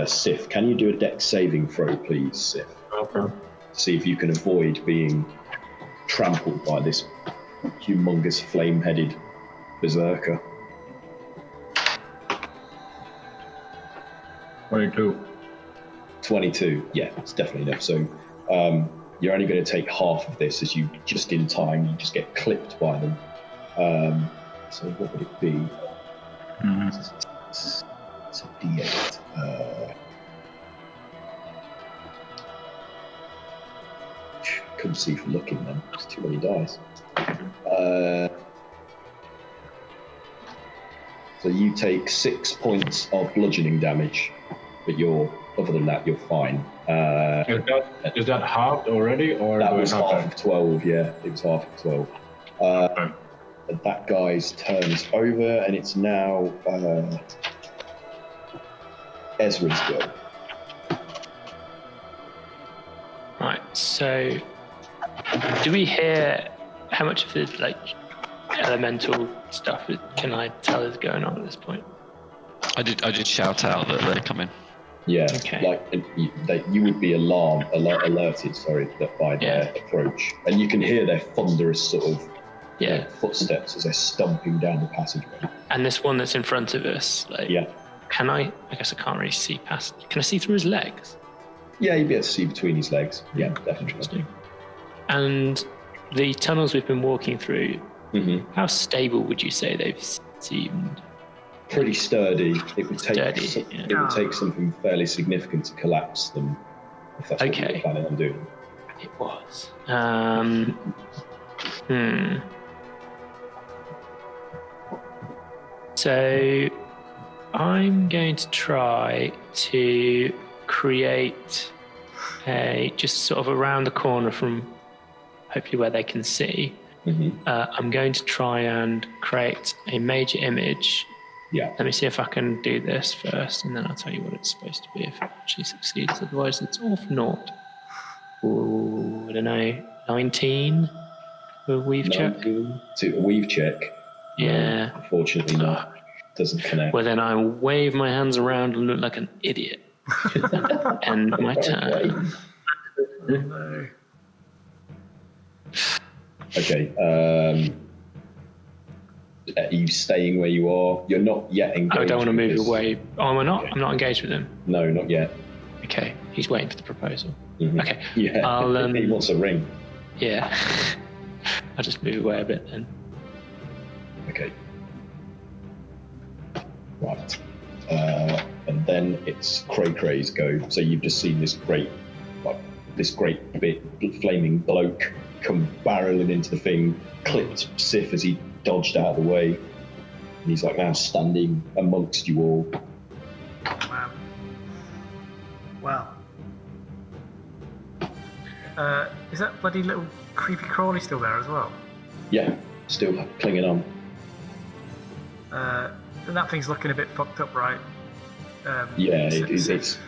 Sif. Can you do a dex saving throw, please, Sif? Okay. See if you can avoid being trampled by this humongous flame-headed berserker. 22. 22, yeah, it's definitely enough. So you're only going to take half of this, as you just in time, you just get clipped by them. So what would it be? It's a D8. Couldn't see for looking then. There's too many dice. So you take 6 points of bludgeoning damage, but other than that, you're fine. Is that halved already, or That do I was have half of 12, yeah. It was half of 12. Okay. And that guy's turns over, and it's now Ezra's go. Right, so do we hear how much of the elemental stuff can I tell is going on at this point? I did shout out that they're coming. Yeah, Okay. you would be alerted, by their approach, and you can hear their thunderous sort of Yeah. footsteps as they're stomping down the passageway. And this one that's in front of us, like, Yeah. can I guess I can't really see past. Can I see through his legs? Yeah, you'd be able to see between his legs. Yeah, definitely. Interesting. And the tunnels we've been walking through, how stable would you say they've seemed? Pretty sturdy. It would take Sturdy, yeah. it would take something fairly significant to collapse them, if that's what Okay. you're planning on doing. It was. So I'm going to try to create a just sort of around the corner from hopefully where they can see. I'm going to try and create a major image. Yeah. Let me see if I can do this first, and then I'll tell you what it's supposed to be if it actually succeeds. Otherwise, it's all for naught. Ooh, I don't know, 19 for a weave check? To a weave check. Yeah. Unfortunately not. Doesn't connect. Well, then I wave my hands around and look like an idiot. End my turn. No. Okay. Are you staying where you are? You're not yet engaged. I don't want to with move this. away. Oh, am I not? Okay. I'm not engaged with him. No, not yet. Okay, he's waiting for the proposal. Okay. Yeah. I'll, he wants a ring. Yeah. I'll just move away a bit then. Okay. Right. And then it's Cray Cray's go. So you've just seen this great big flaming bloke come barreling into the thing, clipped Sif as he dodged out of the way. And he's like now standing amongst you all. Wow. Is that bloody little creepy crawly still there as well? Yeah, still clinging on. And that thing's looking a bit fucked up, right? Yeah, it's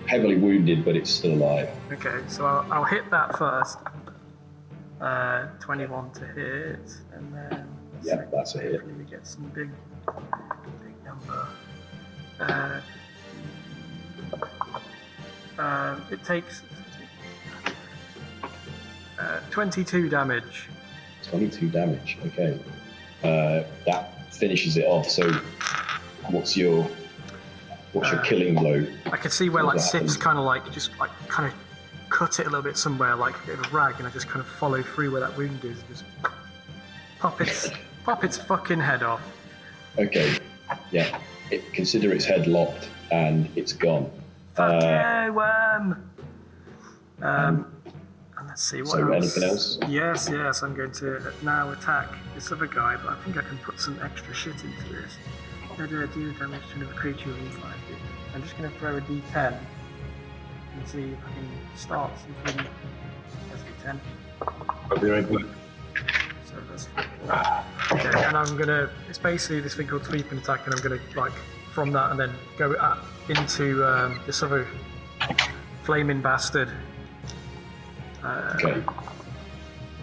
heavily wounded, but it's still alive. Okay, so I'll hit that first. 21 to hit, and then Yeah, that's a hit. hopefully we get some big number. It takes 22 damage. 22 damage. Okay, that finishes it off. So, what's your killing blow? I could see where like What Sif's happened? kind of like just like kind of cut it a little bit somewhere, like a bit of a rag, and I just kind of follow through where that wound is, and just pop its fucking head off. Okay, yeah. Consider its head locked and it's gone. Fuck yeah, worm! And let's see what So else. anything else? Yes, I'm going to now attack this other guy, but I think I can put some extra shit into this. Deal damage to another creature within 5 feet. I'm just going to throw a d10 and see if I can start something. That's d10. I'll be right back. So that's 4. Okay, and I'm gonna. It's basically this thing called sweep and attack, and I'm gonna like from that and then go into this other flaming bastard. Okay.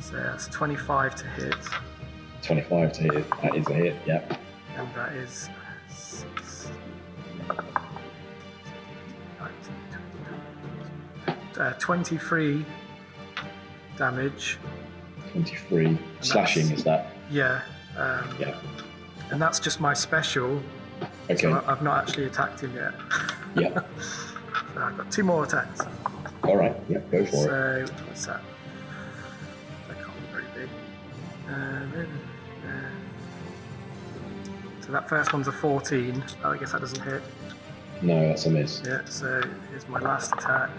So that's 25 to hit, 25 to hit. That is a hit. Yeah. and that is 6. 23 damage. 23 slashing. Is that? Yeah. Yeah. And that's just my special. Okay. So I've not actually attacked him yet. Yeah. So I've got 2 more attacks. All right. Yeah. Go for it. So what's that? That can't be very big. So that first one's a 14. Oh, I guess that doesn't hit. No, that's a miss. Yeah. So here's my last attack.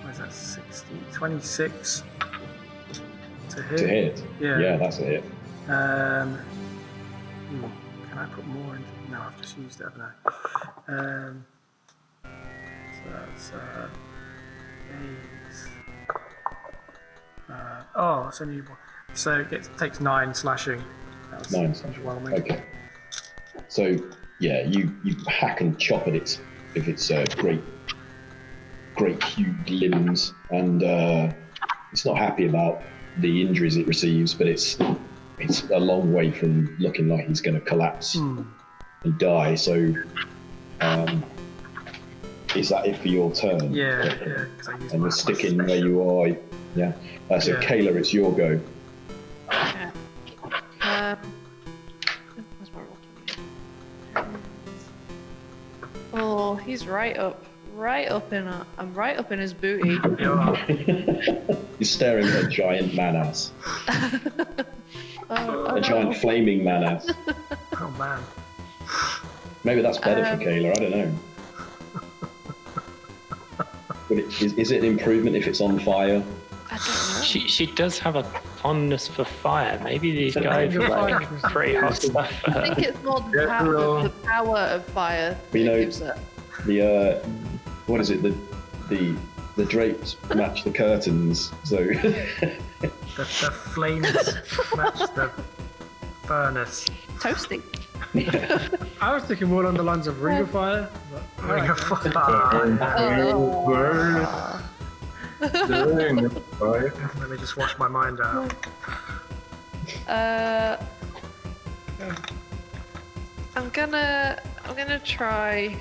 What is that? 60, 26 to hit. To hit. Yeah. Yeah, that's a hit. Can I put more in? No, I've just used it, haven't I? So that's 8. Oh, it's only one. So it takes 9 slashing. That was 9 slashing. overwhelming. Okay. So yeah, you hack and chop at its great huge limbs, and it's not happy about the injuries it receives, but it's a long way from looking like he's going to collapse and die. So is that it for your turn? Yeah, 'cause I used And my you're sticking special. where you are. Yeah. So Yeah. Kayla, it's your go. Okay. Where's my roll? Oh, he's right up in. I'm right up in his booty. You're staring at a giant man-ass. A giant flaming man-ass. Oh man. Maybe that's better for Kayla, I don't know. But is it an improvement if it's on fire? I don't know. She does have a fondness for fire. Maybe these guys are like pretty hot stuff for I her. think it's more the power of fire that You know- gives it. The what is it? The drapes match the curtains, so The flames match the furnace. Toasty. I was thinking more along the lines of Ring of Fire. But, Ring of alright. fire. Burn. Fire. Let me just wash my mind out. I'm gonna try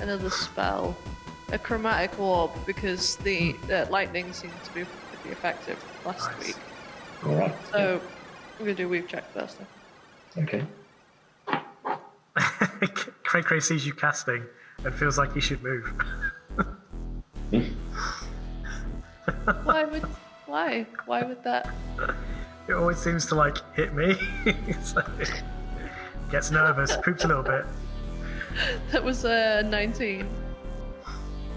another spell, a chromatic orb, because the lightning seemed to be pretty effective last Nice. week. all right. So I'm gonna do weave check first. Okay. Cray Cray sees you casting and feels like he should move. Why would that? It always seems to like hit me. So, gets nervous, poops a little bit. That was 19.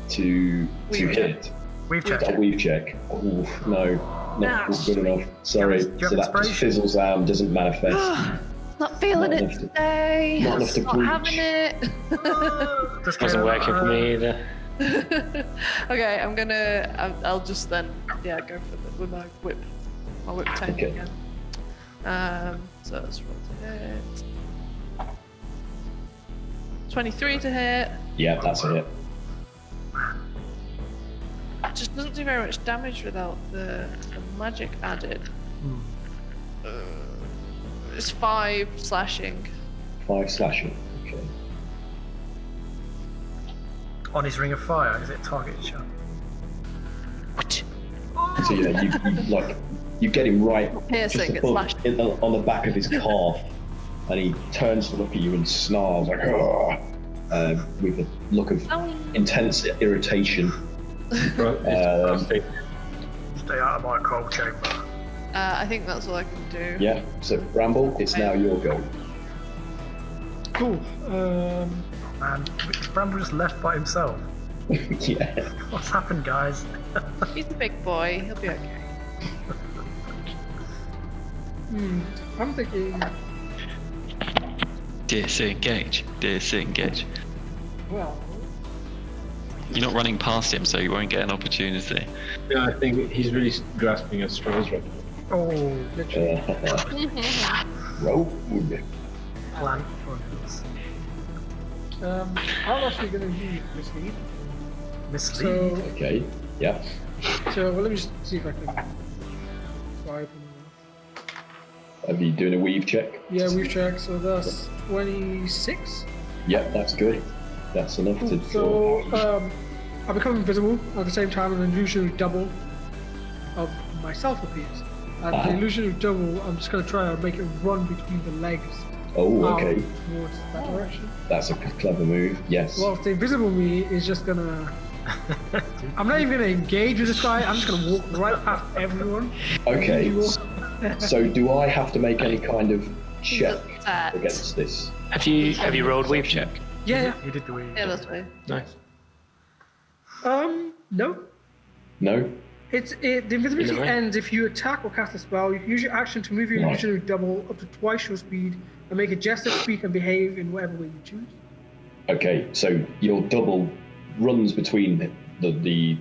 To Weave hit. We've A checked. weave check. Ooh, no, not good enough. Sorry. Do you have So that just inspiration? fizzles out and doesn't manifest. Not feeling Not it enough to- today. not enough to Not breach. having it. Just Wasn't kidding. working for me either. Okay, I'll just then go for it with my whip 10 Okay. again. So let's roll to hit. 23 to hit. Yeah, that's a hit. Just doesn't do very much damage without the magic added. It's 5 slashing. 5 slashing. Okay. On his ring of fire, is it target shot? So yeah, you get him right Piercing, just it's above, slashed. on the back of his calf, and he turns to look at you and snarls like, with a look of intense irritation. Frosty. Stay out of my cold chamber. I think that's all I can do. Yeah. So Bramble, it's now your go. Cool. Man, is Bramble just left by himself? Yeah. What's happened, guys? He's a big boy. He'll be okay. I'm thinking, Disengage. well, You're not running past him, so you won't get an opportunity. Yeah, I think he's really grasping at straws right now. Oh, literally. Road. plant runners. I'm actually going to use Mislead. Mislead. So, Okay. Yeah. well, let me just see if I can. Swipe. Are you doing a weave check? Yeah, we've checked. So that's 26. Yep, that's good. That's enough to draw. So I become invisible at the same time, an illusionary double of myself appears. And the illusionary double, I'm just going to try and make it run between the legs. Oh, out okay. Towards that direction. That's a clever move. Yes. Well, the invisible me is just going to. I'm not even going to engage with this guy. I'm just going to walk right past everyone. Okay. Usual. So do I have to make any kind of check That. against this? Have you rolled weave check? Yeah. You did the weave. Yeah, that's right. Nice. No. No? The invisibility Either way. ends if you attack or cast a spell. You can use your action to move your Right. illusionary double up to twice your speed and make a gesture, speak, and behave in whatever way you choose. Okay, so your double runs between the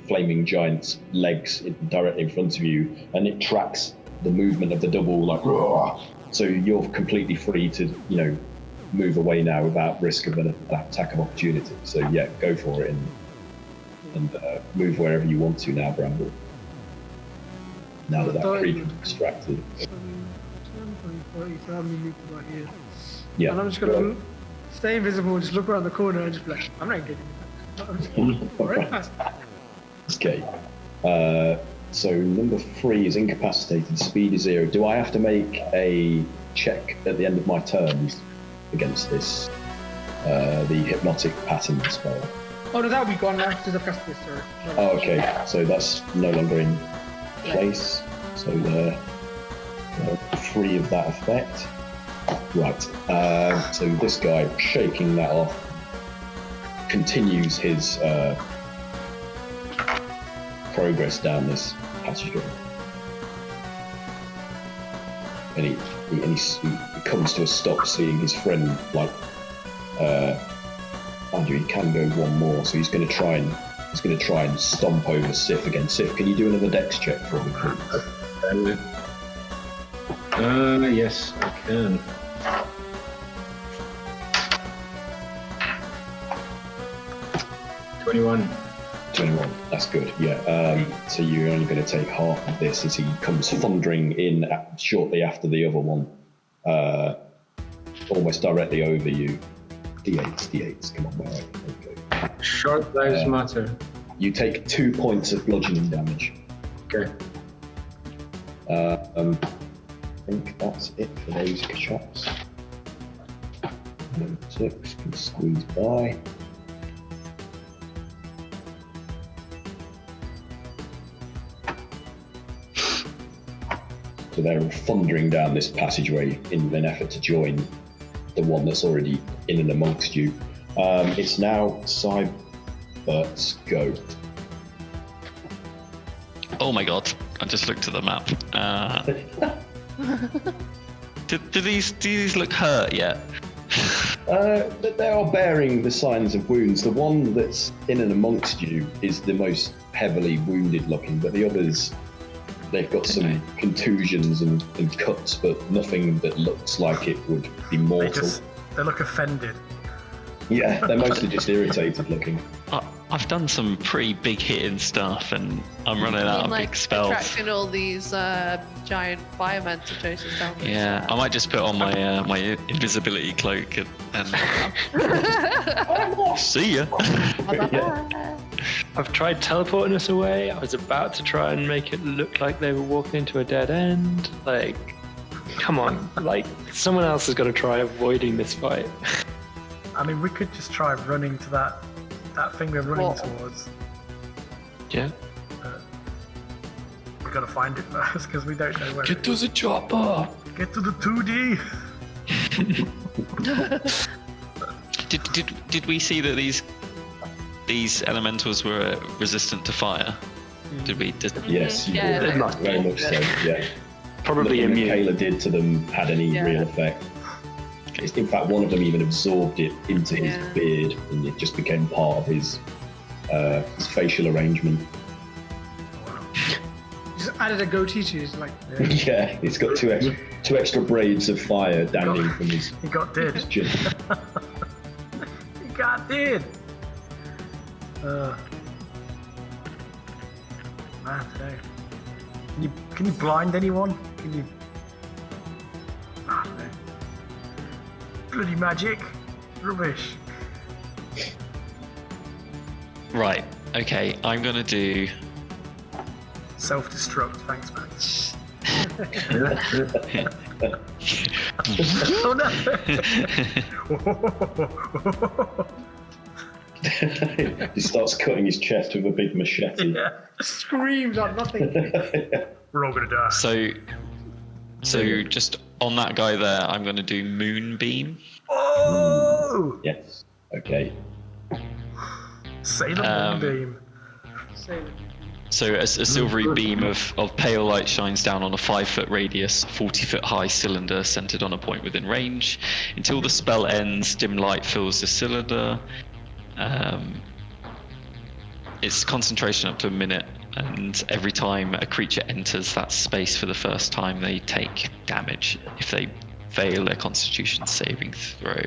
flaming giant's legs directly in front of you, and it tracks the movement of the double like roar. So you're completely free to, move away now without risk of an attack of opportunity. So yeah, go for it and move wherever you want to now, Bramble. Now that creature's distracted. 10, 20, 30, so how many meters right here? Yeah. And I'm just going to stay invisible and just look around the corner and just be like, I'm not getting it. I'm just going right past. Okay. So number 3 is incapacitated. Speed is 0. Do I have to make a check at the end of my turns against this? The hypnotic pattern spell. Oh no, that will be gone now because I've cast this. Sorry. Oh, okay. So that's no longer in place. So they're free of that effect. Right. So this guy, shaking that off, continues his progress down this passageway. And he comes to a stop, seeing his friend mind you, he can go one more, so he's going to try and stomp over Sif again. Sif, can you do another dex check for me, please? Yes, I can. '21. 21. That's good. Yeah. So you're only going to take half of this as he comes thundering in shortly after the other one, almost directly over you. D8s. Come on, where are you? Okay. Short lives matter. You take 2 points of bludgeoning damage. Okay. I think that's it for those chaps. Number 6 can squeeze by. So they're thundering down this passageway in an effort to join the one that's already in and amongst you. It's now Cybert's go. Oh my god, I just looked at the map. Do these look hurt yet? They are bearing the signs of wounds. The one that's in and amongst you is the most heavily wounded looking, but the others, they've got some contusions and cuts, but nothing that looks like it would be mortal. They look offended. Yeah, they're mostly just irritated looking. I've done some pretty big hitting stuff, and I'm running out of big spells. Attracting all these giant firemen to chase us down. Yeah, I might just put on my my invisibility cloak and see ya. Yeah. I've tried teleporting us away. I was about to try and make it look like they were walking into a dead end. Like, come on. Like, someone else has got to try avoiding this fight. I mean, we could just try running to that thing we're running towards. Yeah. We've got to find it first because we don't know where. Get to the chopper. Get to the 2D. Did we see that these elementals were resistant to fire? Did we? Yes, you Yeah, did. they must Very be. much so, yeah. Probably Nothing that immune. Kayla did to them had any real effect. In fact, one of them even absorbed it into his beard, and it just became part of his facial arrangement. Just added a goatee to his like. Yeah, it's got two extra braids of fire dangling from his He got did. chin. He got did. Man, today. Can you blind anyone? Can you? Ah, no. Bloody magic, rubbish. Right. Okay. I'm gonna do. Self-destruct. Thanks, man. Oh no. He starts cutting his chest with a big machete. Yeah. Screams at nothing. We're all gonna die. So just on that guy there, I'm gonna do moonbeam. Oh! Yes. Okay. Sailor Moonbeam. So a silvery beam of pale light shines down on a 5-foot radius, 40-foot high cylinder centered on a point within range. Until the spell ends, dim light fills the cylinder. It's concentration up to a minute, and every time a creature enters that space for the first time, they take damage if they fail their Constitution saving throw.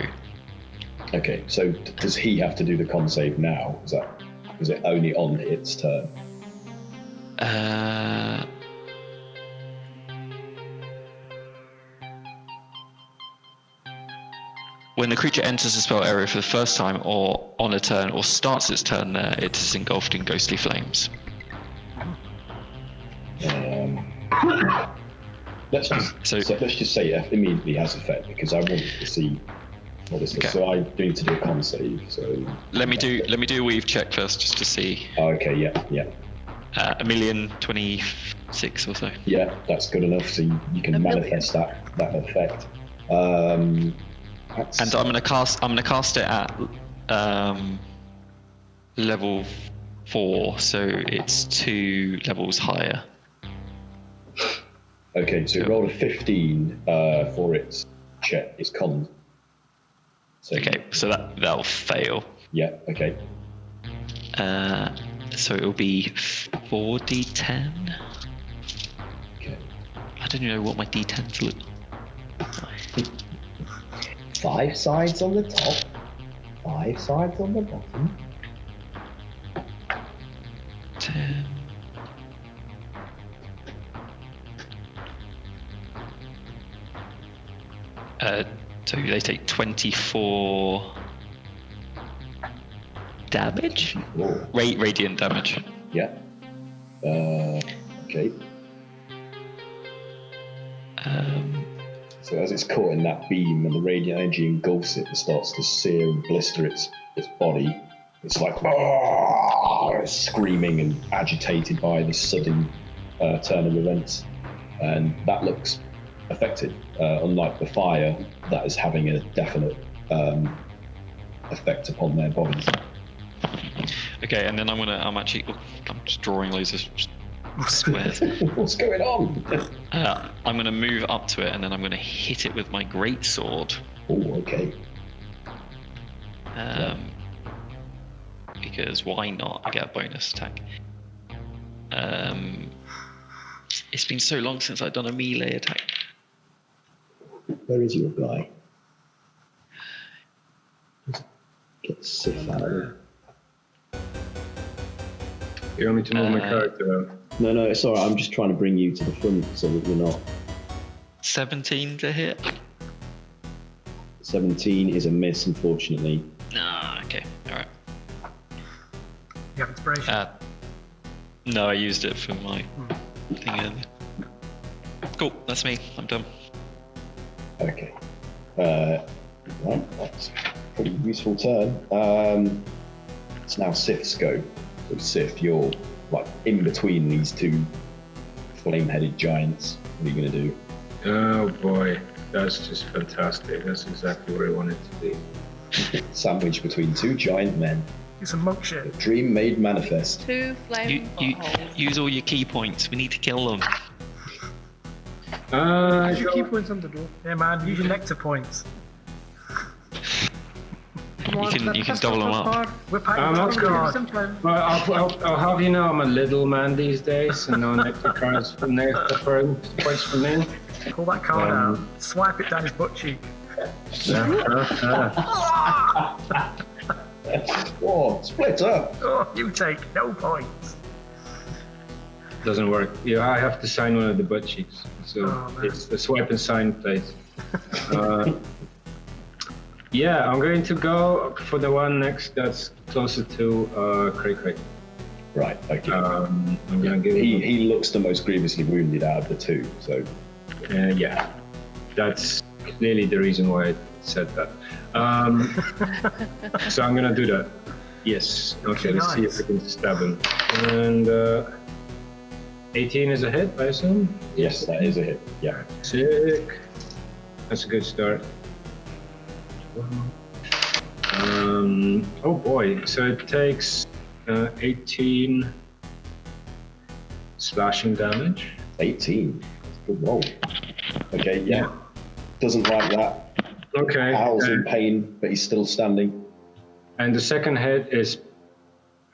Okay. So does he have to do the con save now? Is it only on its turn? When the creature enters the spell area for the first time, or on a turn, or starts its turn there, it is engulfed in ghostly flames. let's just say it immediately has effect because I wanted to see what this is. So I need to do a con save. So let me do a weave check first just to see. Oh, okay, yeah. 1,026,000 or so. Yeah, that's good enough. So you can manifest that effect. And I'm gonna cast it at level 4, so it's 2 levels higher. Okay, so it rolled a 15 for its check, its con. So, okay, so that'll fail. Yeah. Okay. So it'll be 4d10. Okay. I don't even know what my d10s look like. 5 sides on the top, 5 sides on the bottom. 10. So they take 24 damage? Whoa. Radiant damage. Yeah. Okay. So as it's caught in that beam and the radiant energy engulfs it and starts to sear and blister its body, it's like it's screaming and agitated by the sudden turn of events, and that looks affected. Unlike the fire, that is having a definite effect upon their bodies. Okay, and then I'm just drawing loads of squares. What's going on? I'm gonna move up to it and then I'm gonna hit it with my greatsword. Oh, okay. Because why not? I get a bonus attack. It's been so long since I've done a melee attack. Where is your guy? Get Sif out of it. You want me to move my character out? No, it's alright. I'm just trying to bring you to the front so that we're not. 17 to hit. 17 is a miss, unfortunately. Ah, okay, alright. You have inspiration. No, I used it for my thing earlier. Cool, that's me. I'm done. Okay. Right, that's a pretty useful turn. It's now Sif's go. So Sif, you're like in between these two flame-headed giants. What are you gonna do? Oh boy, that's just fantastic. That's exactly where I wanted to be. Sandwiched between two giant men. Do some monk shit. A dream made manifest. 2 flame buttholes. Use all your key points. We need to kill them. There's your key points on the door. Yeah, man, use your nectar points. Come on, You can double them up. We're paying I'm not card. Well, I'll have you know I'm a little man these days, and no nectar cards from nectar points from me. Pull that card out, swipe it down his butt cheek. Whoa, split up! Oh, you take no points. Doesn't work. Yeah, I have to sign one of the butt cheeks, so it's the swipe and sign place. Yeah, I'm going to go for the one next that's closer to Cray. Right, okay. I'm gonna give him. He looks the most grievously wounded out of the two, so. Yeah, that's clearly the reason why I said that. So I'm gonna do that. Yes. Okay, let's see if I can stab him. And 18 is a hit, I assume? Yes, that is a hit. Yeah. Sick. That's a good start. Oh boy, so it takes 18 slashing damage. 18. That's a good roll. Okay, yeah. Doesn't like that. Okay. Howl's in pain, but he's still standing. And the second hit is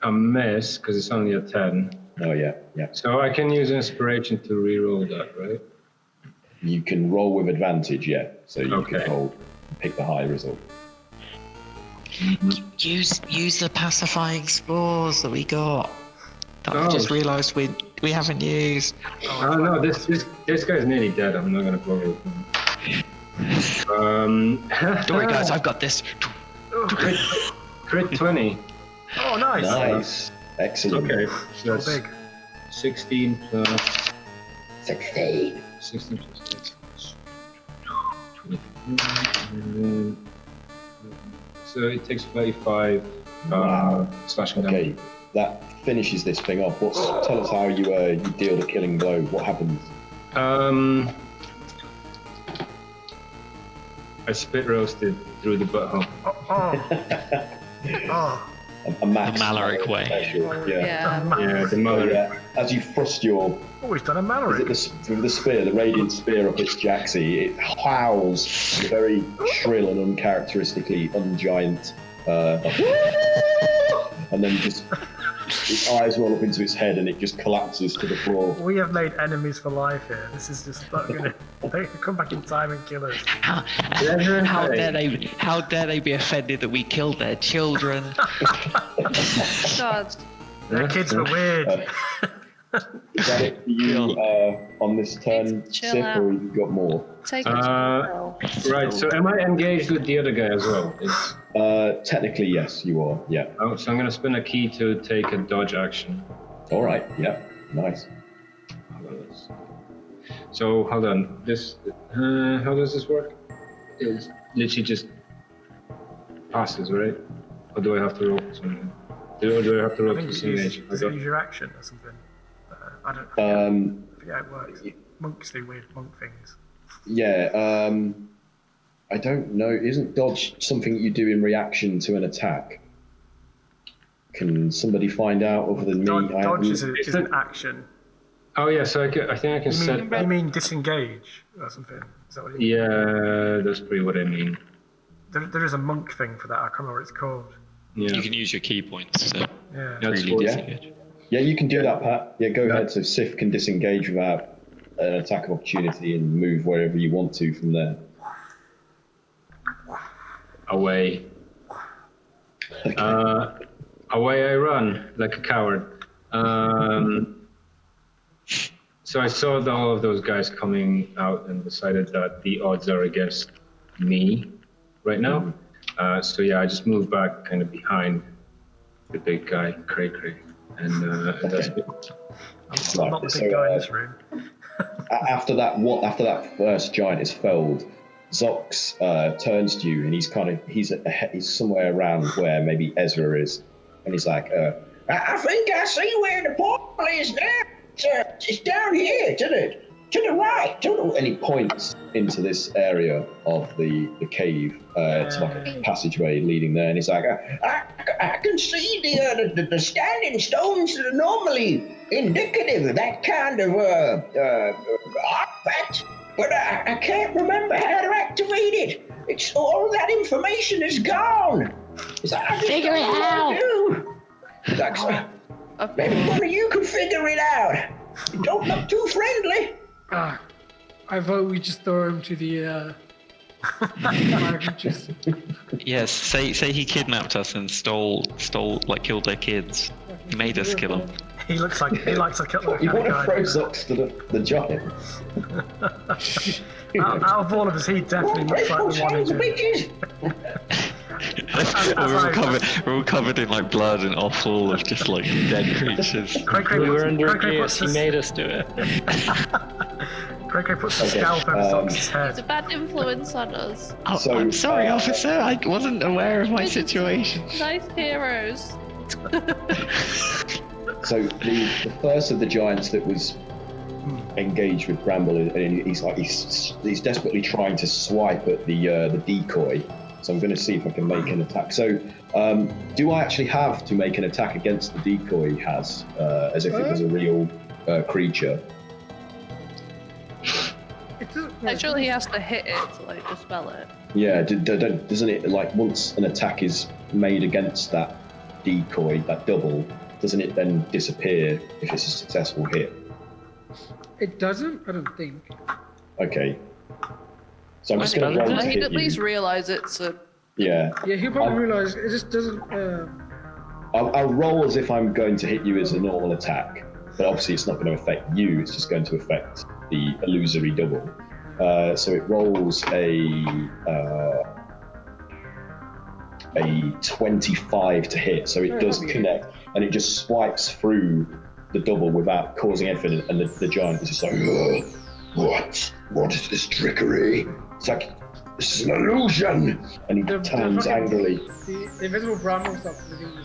a miss because it's only a 10. Oh yeah. So I can use inspiration to re-roll that, right? You can roll with advantage, yeah. So you Okay. can pick the high result. Use the pacifying spores that we got. That I just realised we haven't used. Oh no, this guy's nearly dead. I'm not gonna bother with him. Don't worry, guys. I've got this. Crit 20. Oh, nice. Nice. Excellent. Okay, so that's Big. 16 plus 16. 16 plus 8. 20. So it takes 35 slashing Okay, damage. that finishes this thing off. Tell us how you deal the killing blow. What happens? I spit roasted through the butthole. A max The Malaric way. special, Yeah. Yeah, the mother. Yeah. As you thrust your Oh, he's done a with Mallory. the spear, the radiant spear up its jaxie, it howls in a very shrill and uncharacteristically ungiant, and then just its eyes roll up into its head and it just collapses to the floor. We have made enemies for life here. This is just not gonna. They can come back in time and kill us. How dare they be offended that we killed their children? God. Their kids were weird. Is that it for you on this turn, Chill Sif, out. or you've got more? Take it. Right, so am I engaged with the other guy as well? Technically, yes, you are. Yeah. So I'm going to spend a key to take a dodge action. All right. Yeah. Nice. So hold on. This how does this work? It's literally just passes, right? Or do I have to roll something? Do I have to I roll think to you disengage? use your action or something. I don't. I forget how it works. Monks do weird monk things. Yeah. I don't know. Isn't dodge something you do in reaction to an attack? Can somebody find out other than me? Dodge is an action. Oh yeah, so I think I can set. You mean disengage or something? Is that what you mean? Yeah, that's pretty what I mean. There is a monk thing for that. I can't remember what it's called. Yeah. You can use your key points to Yeah. That's really cool. disengage. Yeah, you can do that, Pat. Yeah, go ahead. So Sif can disengage without an attack of opportunity and move wherever you want to from there. Away. Away I run like a coward. So I saw all of those guys coming out and decided that the odds are against me right now. So yeah, I just moved back kind of behind the big guy, Cray Cray. And that's it. I'm not the big guy in this room. After that first giant is felled, Zox turns to you and he's somewhere around where maybe Ezra is, and he's like, I think I see where the portal is now. It's down here to the right. And he points into this area of the cave. It's like a passageway leading there, and he's like, I can see the standing stones that are normally indicative of that kind of artifact, but I can't remember how to activate it. It's all that information is gone. It's like, I just Figure don't it know out. what to do. It's like, maybe one of you can figure it out. You don't look too friendly. I vote we just throw him to the just Yes, say he kidnapped us and stole, killed their kids. He made us kill them. He likes to kill the You kind want of to throw guy. Zox to the giant? Out of all of us, he definitely looks like the one who did. bitches. We're all covered in like blood and offal of just like dead creatures. We were under Cray abuse. He made us do it. puts the scalp over Zox's It's a head. bad influence on us. Oh, So, I'm sorry, officer. I wasn't aware of my situation. Nice heroes. So the first of the giants that was engaged with Bramble, and he's desperately trying to swipe at the decoy. So I'm going to see if I can make an attack. So do I actually have to make an attack against the decoy he has, as if it was a real creature? it doesn't. Actually, he has to hit it to like dispel it. Yeah, doesn't it, like, once an attack is made against that decoy, that double, doesn't it then disappear if it's a successful hit? It doesn't. I don't think. Okay. So I'm just Well, going to roll to He'd hit at least you. realize it's a. Yeah. Yeah, he'll probably realize it just doesn't. I'll roll as if I'm going to hit you as a normal attack, but obviously it's not going to affect you, it's just going to affect the illusory double. So it rolls a 25 to hit, so it does connect, and it just swipes through the double without causing anything, and the giant is just like, ugh. What? What is this trickery? It's like, this is an illusion! And he turns angrily. The invisible bramble stops living in the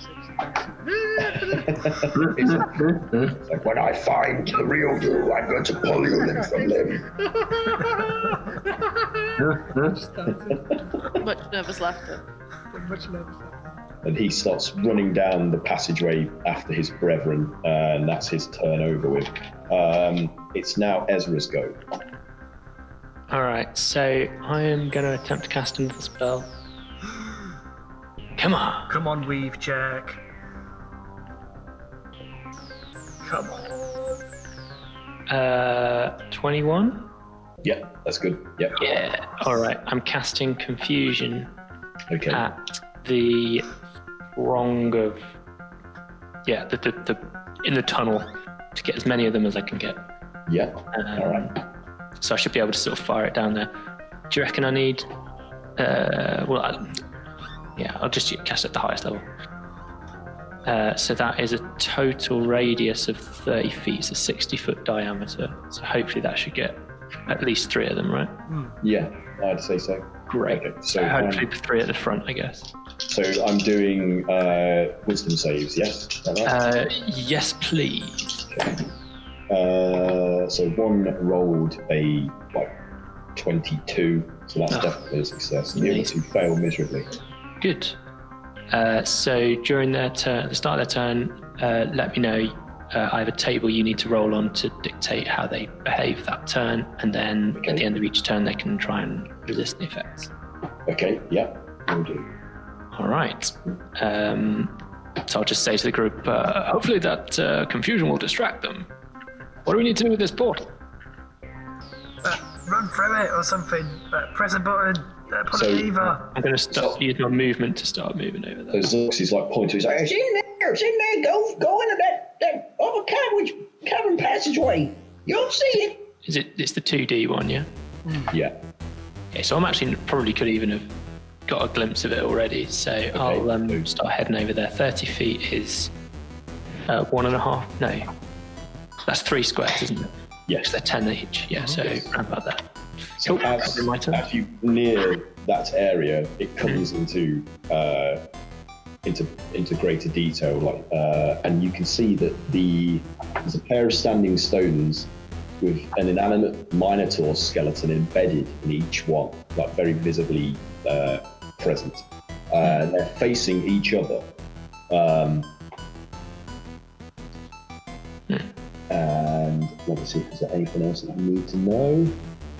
It's like, when I find the real you, I'm going to pull you limb from limb. Much nervous laughter. Much love. And he starts running down the passageway after his brethren, and that's his turn over with. It's now Ezra's go. Alright, so I am going to attempt to cast another spell. Come on. Come on, weave check. Come on. 21? Yeah, that's good. Yep. Yeah. Alright, I'm casting Confusion Okay. at the wrong of... Yeah, the in the tunnel to get as many of them as I can get. Yeah. All right. So I should be able to sort of fire it down there. Do you reckon I need... I'll just cast at the highest level. So that is a total radius of 30 feet, so 60-foot diameter. So hopefully that should get at least 3 of them, right? Yeah, I'd say so. Great. Okay, So hopefully 3 at the front, I guess. So I'm doing wisdom saves, yes? Is that right? Yes, please. Okay. So one rolled a 22, so that's definitely a success. The other 2 fail miserably. Good. So during their turn, at the start of their turn, let me know. I have a table you need to roll on to dictate how they behave that turn, and then at the end of each turn, they can try and resist the effects. Okay, yeah, will do. All right. So I'll just say to the group, hopefully that confusion will distract them. What do we need to do with this portal? Run through it or something. Press a button. Pull a lever. I'm going to use my movement to start moving over there. So Zux is like pointing. He's like, "It's in there. Go into that other cavern passageway. You'll see it." It's the 2D one, yeah? Yeah. Okay, so I'm actually probably could even have got a glimpse of it already. So I'll start heading over there. 30 feet is 1.5. No, that's 3 squares, isn't it? Yes. They're 10 each. Yeah, so around about that. So as you near that area, it comes into greater detail, and you can see that there's a pair of standing stones with an inanimate minotaur skeleton embedded in each one, like very visibly present. They're facing each other. And let me see, is there anything else that you need to know?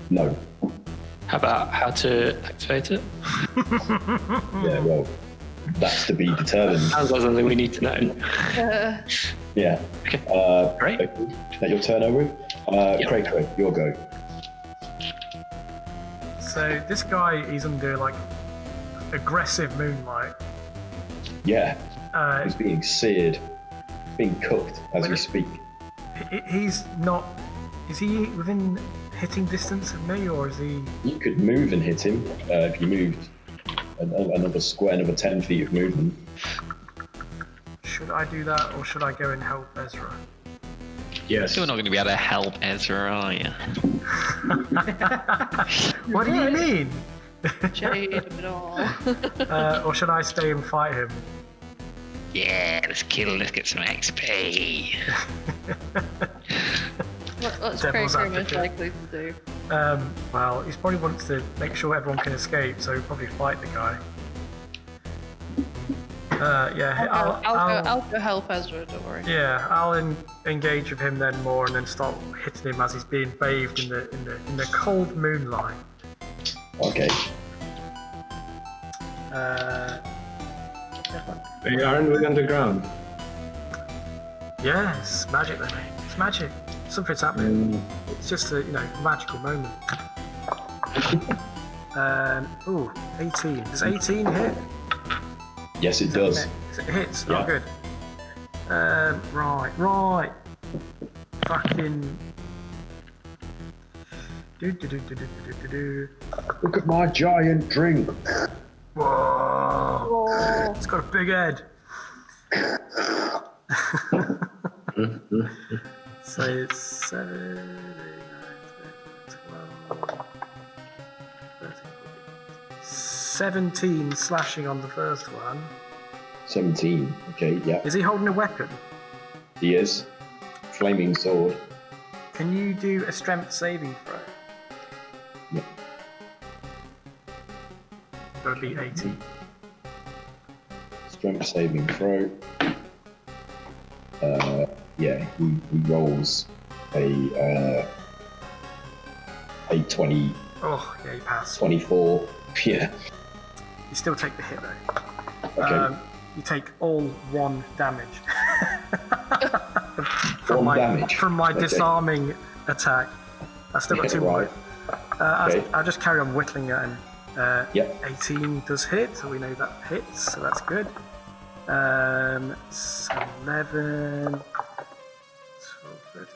No. How about how to activate it? Yeah, well, that's to be determined. Sounds like something we need to know. Yeah. Okay. Great. Is that your turn over? Craig, your go. So this guy, he's under like aggressive moonlight. Yeah. He's being seared, being cooked as we speak. He's not. Is he within hitting distance of me, or is he? You could move and hit him if you moved another 10 feet of movement. Should I do that, or should I go and help Ezra? Yes. You're not going to be able to help Ezra, are you? What do you mean? Shade of it all. Or should I stay and fight him? Yeah, let's get some XP. What's Craig Devil's most advocate. likely to do? Well, he probably wants to make sure everyone can escape, so he'll probably fight the guy. I'll go help Ezra, don't worry. Yeah, I'll engage with him then more, and then start hitting him as he's being bathed in the cold moonlight. Okay. Hey, aren't we underground? Yeah, it's magic then. It's magic. Something's happening. It's just a magical moment. 18. Does 18 hit? Yes, it does. It hits. Yeah. Oh, good. Right. Fucking. Do. Look at my giant drink. Whoa! It's got a big head. So it's 7, 8, 9, 10. 17 slashing on the first one. 17. Okay, yeah. Is he holding a weapon? He is. Flaming sword. Can you do a strength saving throw? Yeah. That would be 18. Strength saving throw. Yeah, he rolls a 20. Oh, yeah, you pass. 24. Yeah. You still take the hit though. Okay. You take all 1 damage. Damage. From my Okay. disarming attack. I still got 2 more. Right. Okay. I'll just carry on whittling at him. Yep. 18 does hit, so we know that hits, so that's good. 11, 12, 13, 14,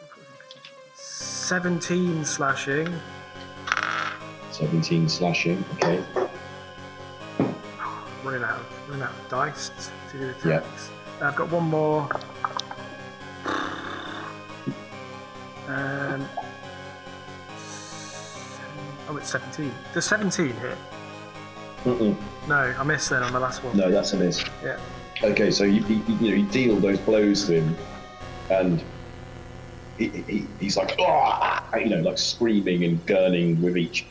15, 17 slashing. 17 slashing. Okay. Running out of dice to do Yeah. attacks. I've got one more. It's 17. Does 17 hit? No, I missed then on the last one. No, that's a miss. Yeah. Okay, so you deal those blows to him, and he's like, "Ah!" Like screaming and gurning with each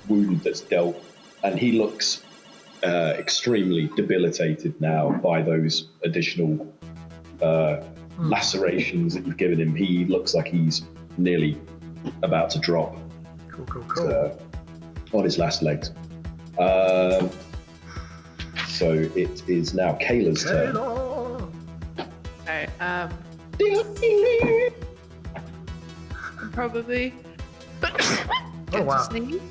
wound that's dealt, and he looks extremely debilitated now by those additional lacerations that you've given him. He looks like he's nearly about to drop. Cool. On his last legs. So it is now Kayla's turn. Okay, probably. Oh, wow. Sneeze.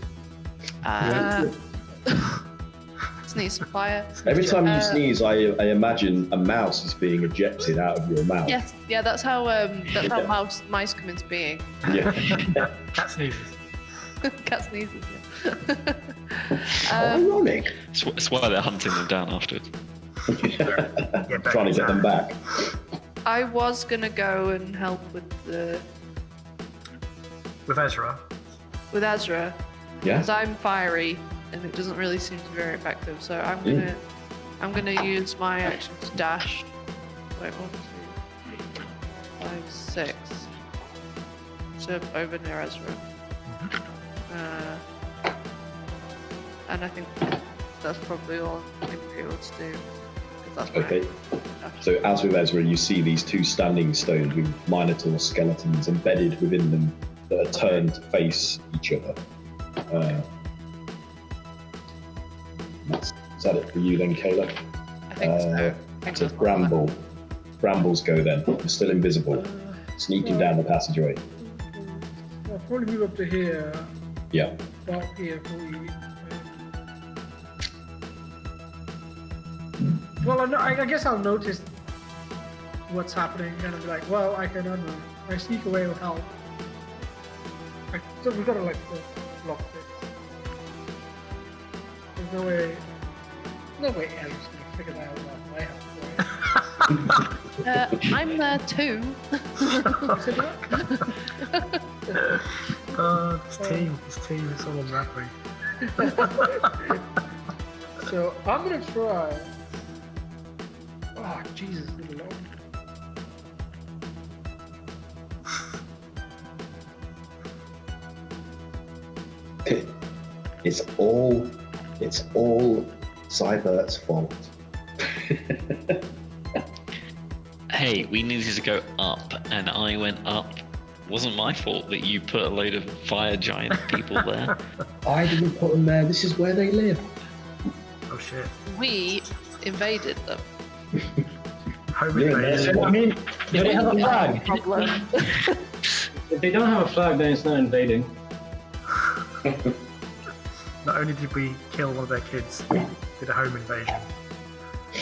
Sneeze some fire. Every time you sneeze, I imagine a mouse is being ejected out of your mouth. Yes, yeah, that's how mice come into being. Yeah. Cat sneezes. Cat sneezes. Ironic. That's why they're hunting them down afterwards. Trying to get them back. I was gonna go and help with Ezra. Ezra, Yeah. because I'm fiery and it doesn't really seem to be very effective. So I'm gonna use my action to dash. Wait, 1, 2, 3, 5, 6. So over near Ezra. And I think that's probably all I'm going to be able to do. 'Cause that's my Okay. So as with Ezra, you see these 2 standing stones with Minotaur skeletons embedded within them that are turned to face each other. Is that it for you then, Kayla? I think so. I think So that's Bramble. Brambles go then. You're still invisible. Sneaking down the passageway. I'll probably move up to here. Yeah. About here for you. Well, I guess I'll notice what's happening and I'll be like, well, I can I sneak away will help. So we've got to block this. There's no way Ellie's gonna figure that out without my help. I'm there too. Oh, this team is all unraveling. So I'm gonna try. Oh Jesus, leave it alone. It's all Cybert's fault. Hey, we needed to go up, and I went up. Wasn't my fault that you put a load of fire giant people there. I didn't put them there. This is where they live. Oh shit. We invaded them. Home Yeah, invasion. I mean, do they have a flag? Problem. If they don't have a flag, then it's not invading. Not only did we kill one of their kids, we did a home invasion.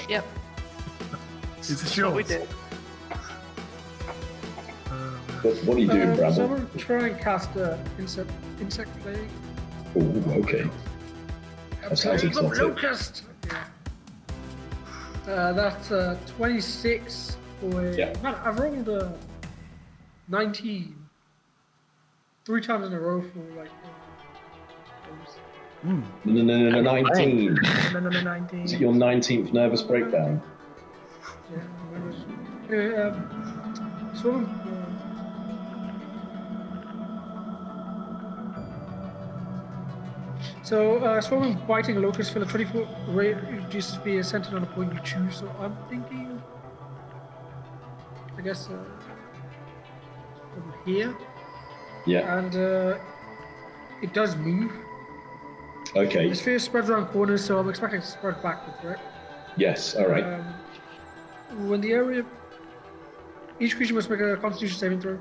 Yep. Is this That's what we yours? did. What are you doing, So I'm Bramble? gonna try and cast insect plague. Oh, okay. That sounds Plague of exotic. locust. Yeah. That's 26 for a. Yeah. Man, I've rolled 19 3 times in a row for like. No, 19. No, 19. Is it your 19th nervous breakdown? Yeah, anyway, Swarming. Swarming biting a locust fill a 20-foot radius sphere centered on a point you choose. So I'm thinking, I guess, from here. Yeah. And it does move. Okay. The sphere spreads around corners, so I'm expecting it to spread backwards, right? Yes, alright. When the area... Each creature must make a Constitution saving throw.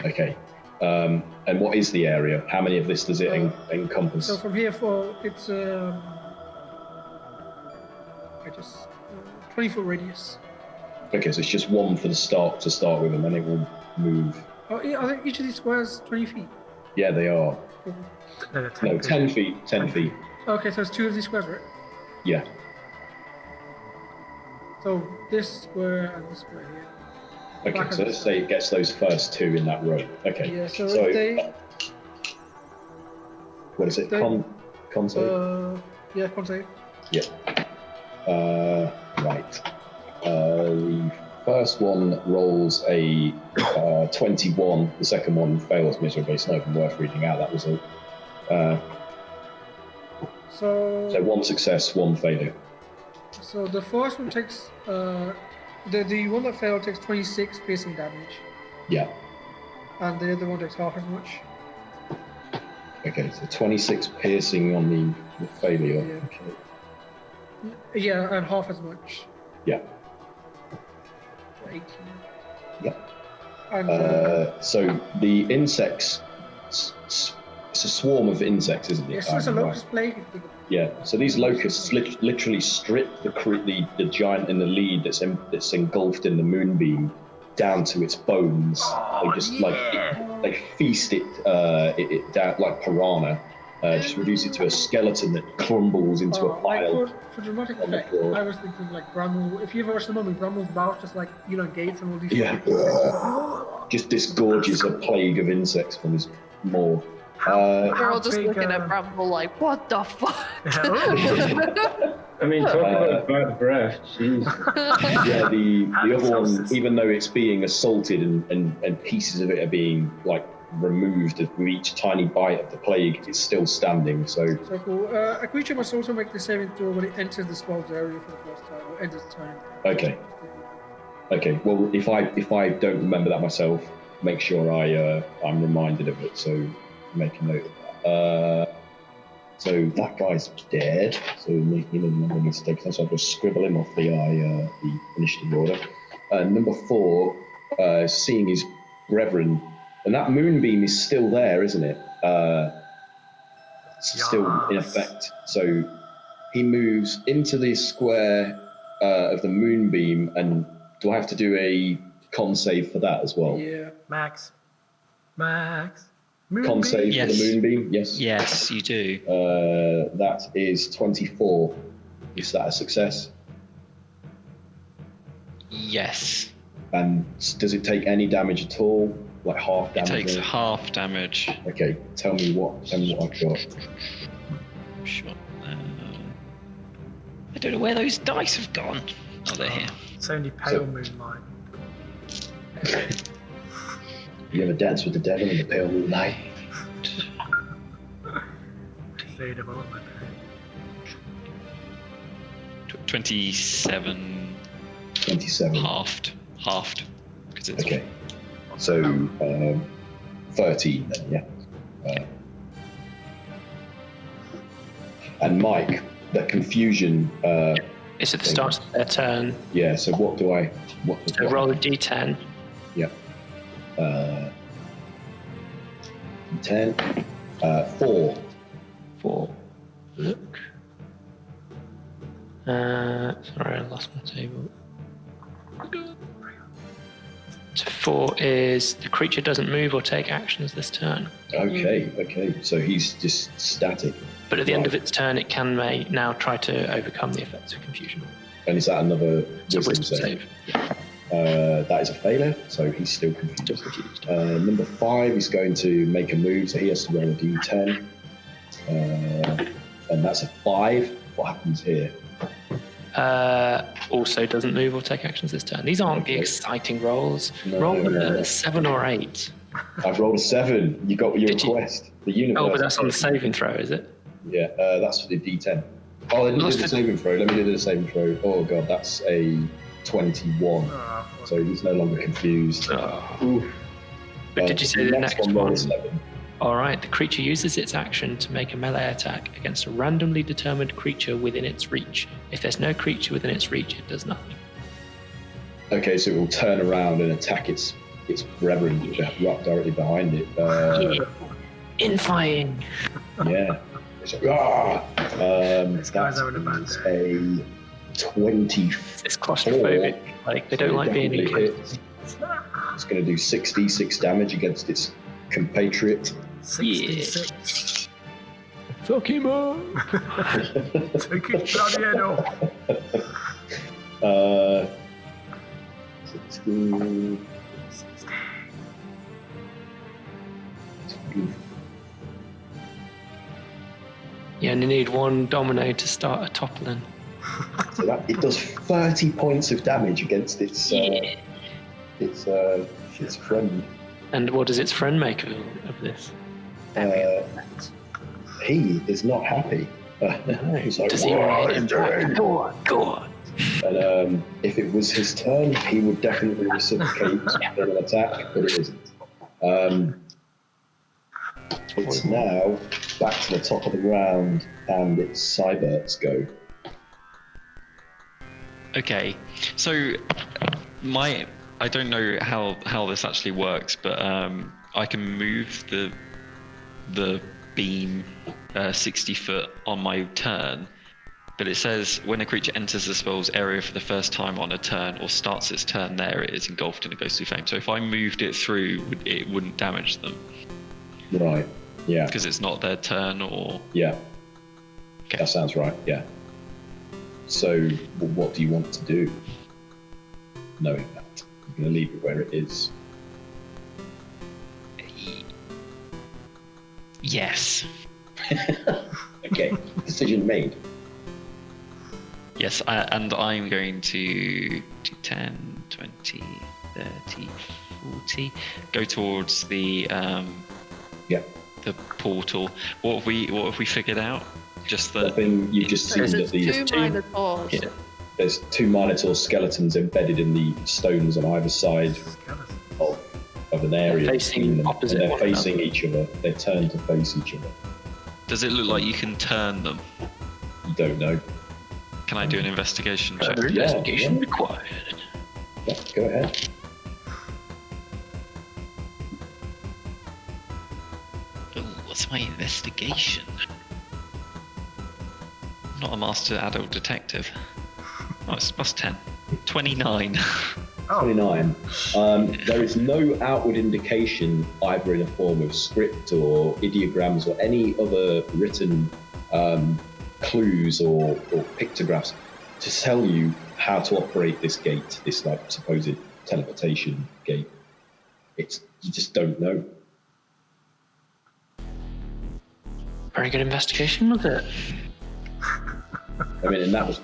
Okay. And what is the area? How many of this does it encompass? So from here, it's 20-foot radius. Okay, so it's just one for the start to start with, and then it will move. Oh, yeah, I think each of these squares 20 feet. Yeah, they are. No, 10 No, 10 feet. 10 feet. Okay, so it's 2 of these squares, right? Yeah. So this square and this square here. Okay, so let's say it gets those first 2 in that row. Okay. Yeah, so so what is it? Con save? Yeah, con save. Yeah. Right. The first one rolls a 21. The second one fails miserably. It's not even worth reading out that result. So 1 success, 1 failure. So the first one takes the one that failed takes 26 piercing damage, Yeah. and the other one takes half as much. Okay, so 26 piercing on the failure. Yeah. Okay. Yeah, and half as much. Yeah. 18. Yeah. And So the insects, it's a swarm of insects, isn't it? yes, it's a locust plague. Yeah. So these locusts literally strip the giant in the lead that's engulfed in the moonbeam down to its bones. They just they feast it down like piranha. Just reduce it to a skeleton that crumbles into a pile. For dramatic on the effect, floor. I was thinking like Bramwell. If you ever watched the Mummy, Bramwell's mouth just like elongates and all these. Yeah. Just disgorges a plague of insects from his maw. We're all just big, looking at Bramble like, what the fuck? I mean, talk about bad breath, jeez. Yeah, the other one, Halitosis. even though it's being assaulted and pieces of it are being like removed with each tiny bite of the plague, it's still standing. So So cool. A creature must also make the saving throw when it enters the spell's area for the first time, or enters the turn. okay. Well, if I don't remember that myself, make sure I'm reminded of it. So make a note of that. So that guy's dead. So he needs to take that. So I'll just scribble him off the initiative order. Number 4, seeing his brethren, and that moonbeam is still there, isn't it? It's still in effect. So he moves into the square of the moonbeam, and do I have to do a con save for that as well? Yeah. Max. Con save for the Yes. moonbeam? Yes. Yes, you do. That is 24. Is that a success? Yes. And does it take any damage at all? Like half It damage? takes or- half damage. Okay, tell me what I've got. Sure. I don't know where those dice have gone. Oh, they're here. It's only pale moonlight. You ever dance with the devil in the pale moonlight? Fade of all my 27 27. halved. 'Cause it's Okay. So 13 then, yeah. And Mike, the confusion. It's at the start of their turn. Yeah. So what do I? So roll a d10. Yeah. 10. 4. 4. Look. Sorry, I lost my table. So 4 is the creature doesn't move or take actions this turn. Okay. So he's just static. But at the end of its turn, it may now try to overcome the effects of confusion. And is that another It's a wisdom wisdom save? save. That is a failure, so he's still confused. Still confused. Number 5 is going to make a move, so he has to roll a d10. And that's a 5. What happens here? Also doesn't move or take actions this turn. These aren't the exciting rolls. No. Roll a 7 or 8. I've rolled a 7. You got your request. The universe. Oh, but that's on the saving throw, is it? Yeah, that's for the D10. Oh, let me do the saving throw. Let me do the saving throw. Oh god, that's a 21. So he's no longer confused. Oh. But did you say the next one? Roll 7. All right. The creature uses its action to make a melee attack against a randomly determined creature within its reach. If there's no creature within its reach, it does nothing. Okay, so it will turn around and attack its brethren directly behind it. Infying. Yeah. It's like, This guy's having a bad day. A 20. It's claustrophobic. Like, they don't like being in close. It's going to do 66 damage against its compatriot. 66. Fuck him up. Take his bloody head off. 16. You only need one domino to start a toppling. So that it does 30 points of damage against its friend. And what does its friend make of this? He is not happy. He's like, Does he want to hit him back? Go on. And if it was his turn, he would definitely reciprocate in an attack, but it isn't. It's now back to the top of the round, and it's Cybert's go. Okay, so I don't know how this actually works, but I can move the beam 60 foot on my turn, but it says when a creature enters the spell's area for the first time on a turn or starts its turn there, it is engulfed in a ghostly flame. So if I moved it through, it wouldn't damage them. Right, yeah. Because it's not their turn, or... Yeah, Okay. that sounds right, yeah. So what do you want to do, knowing that? You're going to leave it where it is. Yes. Okay, decision made. Yes, and I'm going to do 10, 20, 30, 40. Go towards the the portal. What have we figured out? Just I that think you've just seen that There's these two minotaurs. Yeah. there's 2 Minotaur skeletons embedded in the stones on either side of an area. They're facing between them, opposite and they're one facing each other. They're turned to face each other. does it look like you can turn them? You don't know. Can I do an investigation check? Further investigation required. Yeah, go ahead. Ooh, what's my investigation? I'm not a master adult detective. Oh, it's plus 10. 29. 29. There is no outward indication, either in a form of script or ideograms or any other written clues or pictographs to tell you how to operate this gate, this like supposed teleportation gate. You just don't know. Very good investigation, was it? I mean, and that was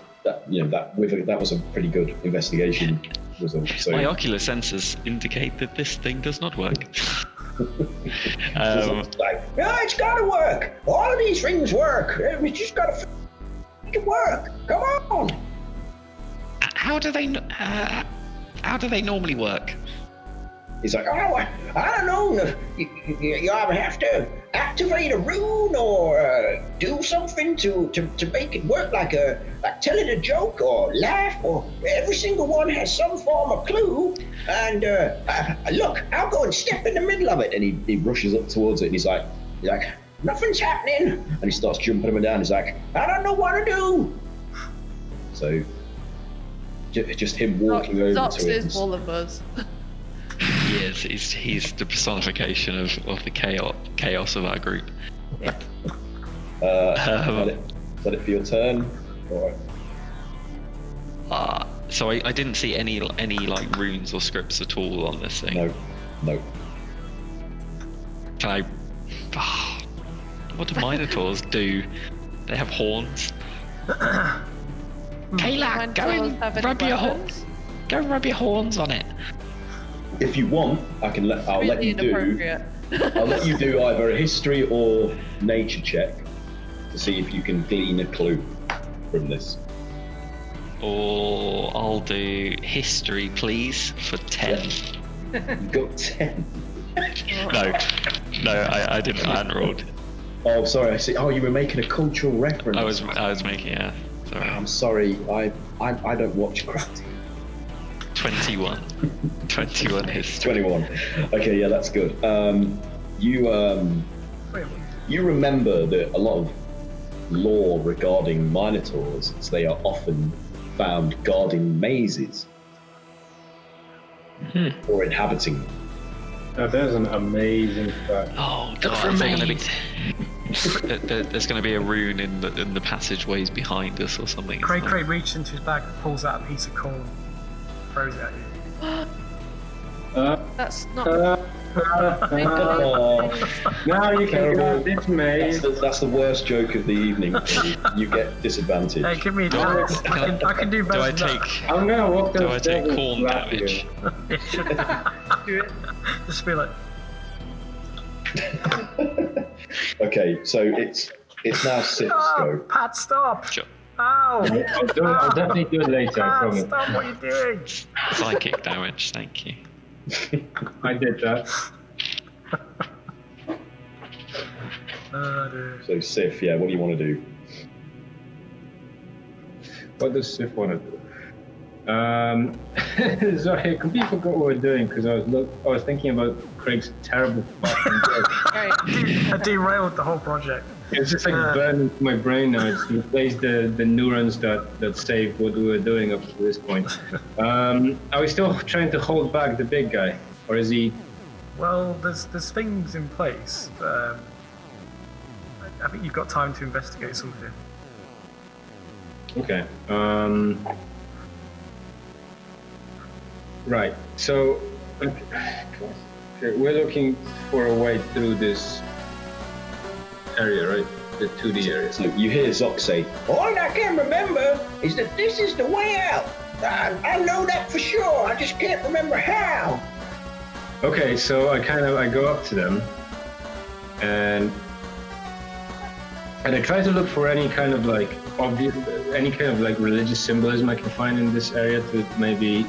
a pretty good investigation result. So My ocular sensors indicate that this thing does not work. like, yeah, it's gotta work. All of these things work. We just gotta make it work. Come on. How do they normally work? He's like, oh, I don't know. You either have to activate a rune or do something to make it work, like telling a joke or laugh, or every single one has some form of clue. And look, I'll go and step in the middle of it. And he rushes up towards it, and he's like, nothing's happening. And he starts jumping up and down. He's like, I don't know what to do. So just him walking over Dots to it. is all of us. He is. He's the personification of the chaos of our group. Is that it for your turn? All right. So I didn't see any like runes or scripts at all on this thing. No. Can I? What do minotaurs do? They have horns. Kayla, go and rub your horns. Go rub your horns on it. If you want, I'll let you do. I'll let you do either a history or nature check to see if you can glean a clue from this. Or I'll do history, please, for 10. You got 10. No, I didn't. I hadn't rolled. Oh, sorry. I see. Oh, you were making a cultural reference. I was making, yeah. Sorry. I'm sorry. I don't watch crafting. 21. 21 history. 21. Okay, yeah, that's good. You remember that a lot of lore regarding minotaurs is they are often found guarding mazes or inhabiting them. Now, there's an amazing fact. Oh god, there's going to be a rune in the passageways behind us or something. Craig reaches into his bag, pulls out a piece of corn, throws it at you. That's not. Oh, Now you can go this maze. that's the worst joke of the evening. You get disadvantage. Hey, give me a chance. I can do better than that. I'm gonna walk Do I those take stairs corn flat damage? Do it. Just be like, Okay, so it's now Sif's go. Pat, stop! Sure. Ow! I'll definitely do it later, I Pat, promise. stop what you're doing! Psychic damage, thank you. I did that. Dude. So Sif, yeah, what do you want to do? What does Sif want to do? Sorry, I completely forgot what we're doing because I was thinking about Craig's terrible fucking joke. Right. I derailed the whole project. It's just like burning into my brain now. It's replaced the neurons that saved what we were doing up to this point. Are we still trying to hold back the big guy, or is he? Well, there's things in place. I think you've got time to investigate something. Okay. Right. So, okay, we're looking for a way through this area, right? The 2D area. So you hear Zoc say, All I can remember is that this is the way out. I know that for sure. I just can't remember how. Okay, so I go up to them, and I try to look for any kind of like obvious, any kind of like religious symbolism I can find in this area to maybe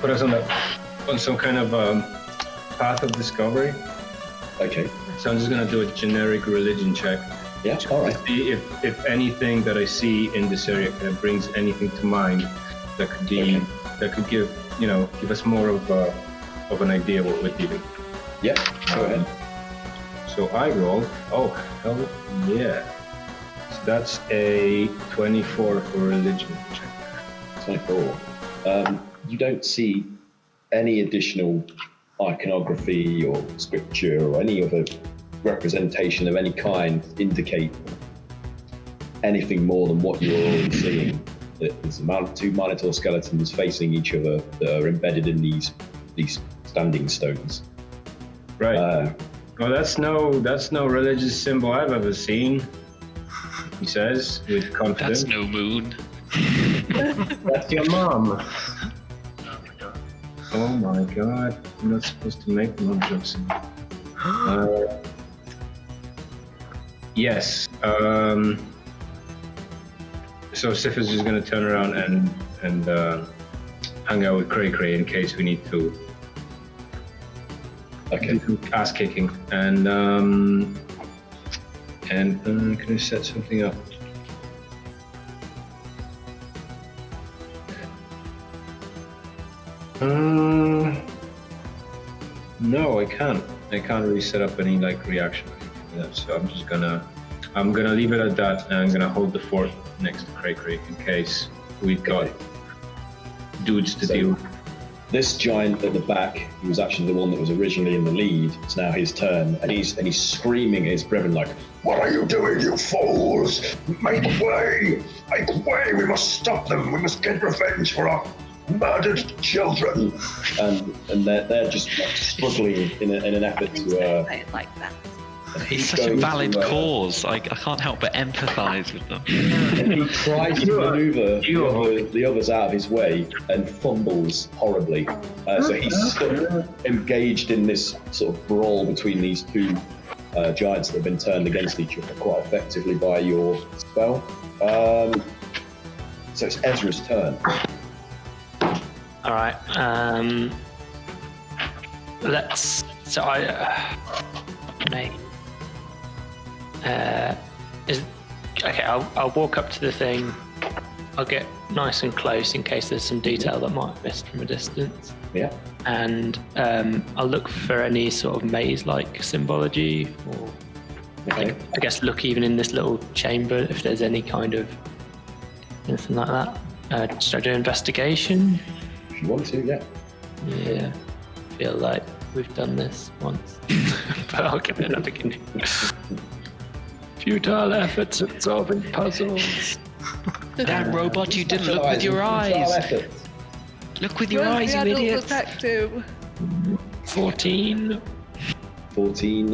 put us on some kind of path of discovery. okay, So I'm just gonna do a generic religion check. yeah, all right. To see if anything that I see in this area kind of brings anything to mind that could be that could give us more of an idea what we're dealing. Yeah, go ahead. So I rolled. Oh hell yeah! So that's a 24 for religion check. 24. You don't see any additional iconography or scripture or any other representation of any kind indicate anything more than what you're already seeing. There's two Minotaur skeletons facing each other that are embedded in these standing stones. Right. Well, that's no religious symbol I've ever seen. He says with confidence. That's no moon. That's your mom. Oh my god! I'm not supposed to make mom jokes. Yes. So Sif is just gonna turn around and hang out with Cray Cray in case we need to do some ass kicking. And can I set something up? No, I can't. I can't really set up any like reaction or anything like that. So I'm gonna leave it at that, and I'm gonna hold the fort next to Cray Cray in case we've got dudes to deal with. This giant at the back, who was actually the one that was originally in the lead, it's now his turn, and he's screaming at his brethren like, What are you doing, you fools? Make way! Make way! We must stop them. We must get revenge for our murdered children. and they're just like struggling in an effort to like that. It's such a valid cause. I can't help but empathise with them. And he tries to maneuver the others out of his way and fumbles horribly. So he's stuck, engaged in this sort of brawl between these two giants that have been turned against each other quite effectively by your spell. So it's Ezra's turn. All right. Let's. So okay. I'll walk up to the thing. I'll get nice and close in case there's some detail that might have missed from a distance. Yeah. And I'll look for any sort of maze-like symbology, or Okay. I guess look even in this little chamber if there's any kind of anything like that. Should I do investigation? If you want to, yeah. Yeah. I feel like we've done this once, but I'll give it another beginning. Futile efforts at solving puzzles. Damn robot, you didn't look with your eyes. Look with your eyes, you idiot. Detective. 14. 14.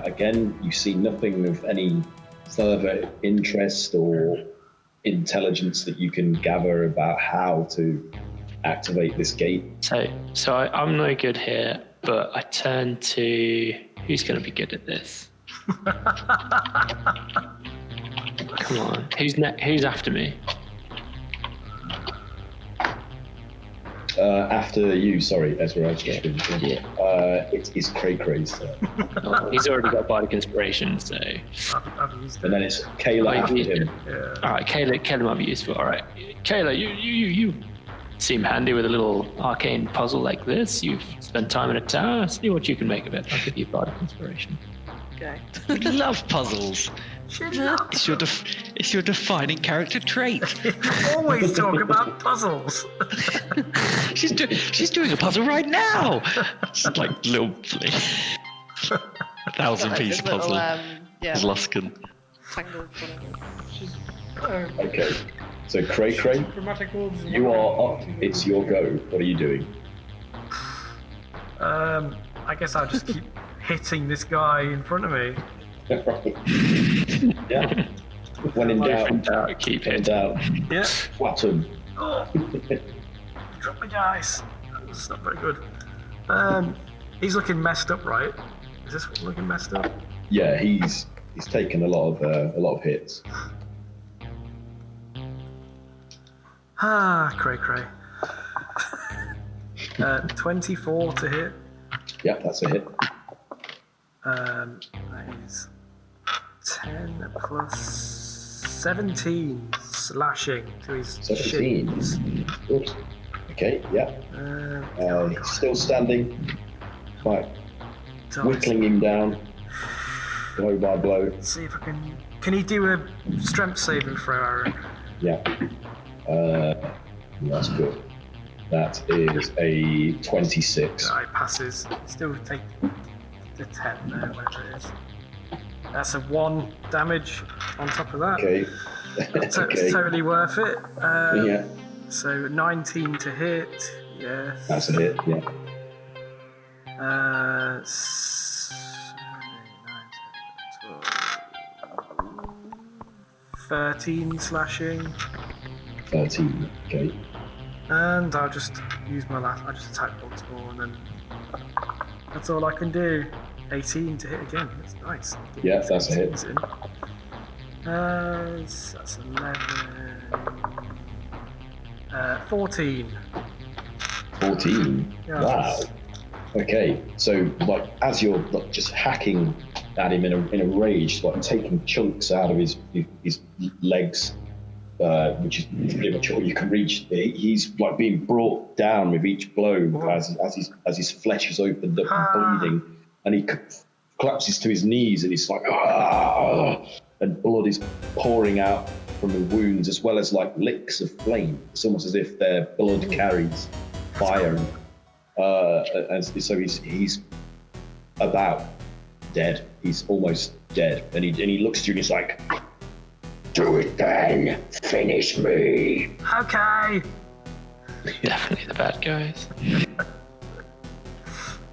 Again, you see nothing of any further interest or intelligence that you can gather about how to activate this gate. So I'm no good here, but I turn to who's going to be good at this. Come on, who's after me? After you, sorry, Ezra. Yeah. It is Cray-Cray's turn. Oh, he's already got Bardic Inspiration, so. I've used And it. then it's Kayla after him. Yeah. All right, Kayla might be useful. All right, Kayla, you seem handy with a little arcane puzzle like this. You've spent time in a tower. See what you can make of it. I'll give you Bardic Inspiration. Okay. We love puzzles. It's your defining character trait. Always talk about puzzles. She's doing a puzzle right now. It's like little 1,000-piece Little, puzzle. yeah, Luskin. tangled whatever. Okay. So Cray-Cray, Chromatic orbs. you are up. It's your go. What are you doing? I guess I'll just keep hitting this guy in front of me. Yeah. When in doubt, Keep when in it. doubt, Yeah. whack him. Oh, drop my dice. That's not very good. He's looking messed up, right? Is this one looking messed up? Yeah, he's taken a lot of hits. Cray. 24 to hit. Yep, that's a hit. That is 10 plus 17 slashing to his 17. shins. Oops. Okay, yeah. He's still standing, quite whittling him down, blow by blow. See if I can. Can he do a strength saving throw, Aaron? Yeah. That's good. That is a 26. He passes. Still take the 10 there, whatever it is. That's a 1 damage on top of that. Okay. It's Okay. totally worth it. Yeah, So 19 to hit. Yes. that's a hit. Yeah. 13 slashing. 13. Okay. And I'll just use my last. I'll just attack once more, and then that's all I can do. 18 to hit again. That's nice. Yeah, that's a hit. That's 11. 14. 14. Yeah. Wow. Okay, so like as you're like just hacking at him in a rage, like taking chunks out of his legs, which is pretty much all you can reach. He's like being brought down with each blow as his flesh is opened up and bleeding, and he collapses to his knees, and he's like, ah! And blood is pouring out from the wounds, as well as like licks of flame. It's almost as if their blood carries fire. And so he's about dead. He's almost dead, and he looks at you and he's like, Do it then. Finish me. Okay. Definitely the bad guys.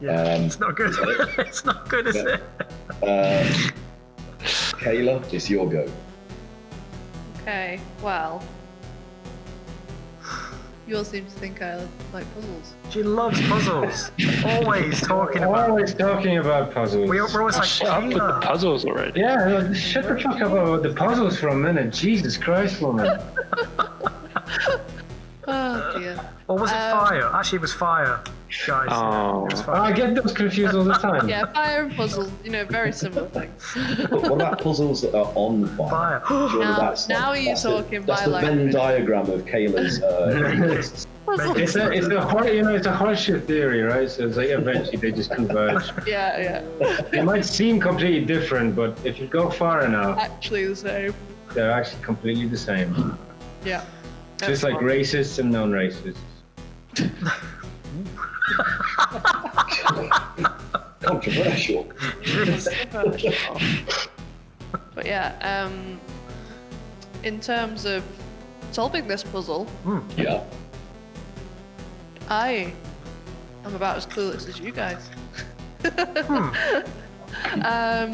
Yeah, it's not good. It's not good, is it? Kayla, it's your go. Okay, well. You all seem to think I like puzzles. She loves puzzles. Always talking about. Always talking about puzzles. We're always like, Shut up with the Kayla. puzzles already. Yeah, shut the fuck up about the puzzles for a minute. Jesus Christ, woman. Oh dear. Or was it fire? Actually, it was fire, guys. Oh. It was I fire. get those confused all the time. Yeah, fire and puzzles, very similar things. What about puzzles that are on fire? Fire. Surely Now- that's now like- you're that's the- talking That's my the Venn language. diagram of Kayla's interests. It's a horseshoe theory, right? So it's like eventually they just converge. Yeah. They might seem completely different, but if you go far enough, Actually the same. they're actually completely the same. Yeah. Just like racists and non-racists. Controversial. But yeah, in terms of solving this puzzle, Yeah. I am about as clueless as you guys.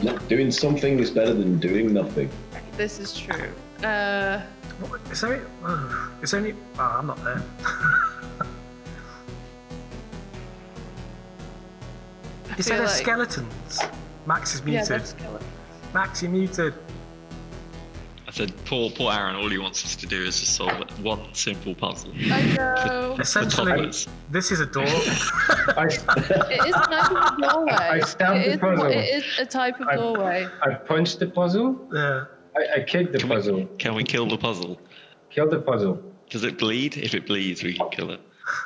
Look, doing something is better than doing nothing. This is true. Is there? Is there any? Oh, I'm not there. Is feel there like- skeletons? Max is Yeah, muted. that's skeleton. Max, you're muted. I said, poor Aaron, all he wants us to do is just solve one simple puzzle. I know. Essentially, toddlers. this is a door. I, It is a type of doorway. I stabbed the puzzle. It is a type of doorway. I punched the puzzle. Yeah. I kicked the puzzle. Can we kill the puzzle? Killed the puzzle. Does it bleed? If it bleeds, we can kill it.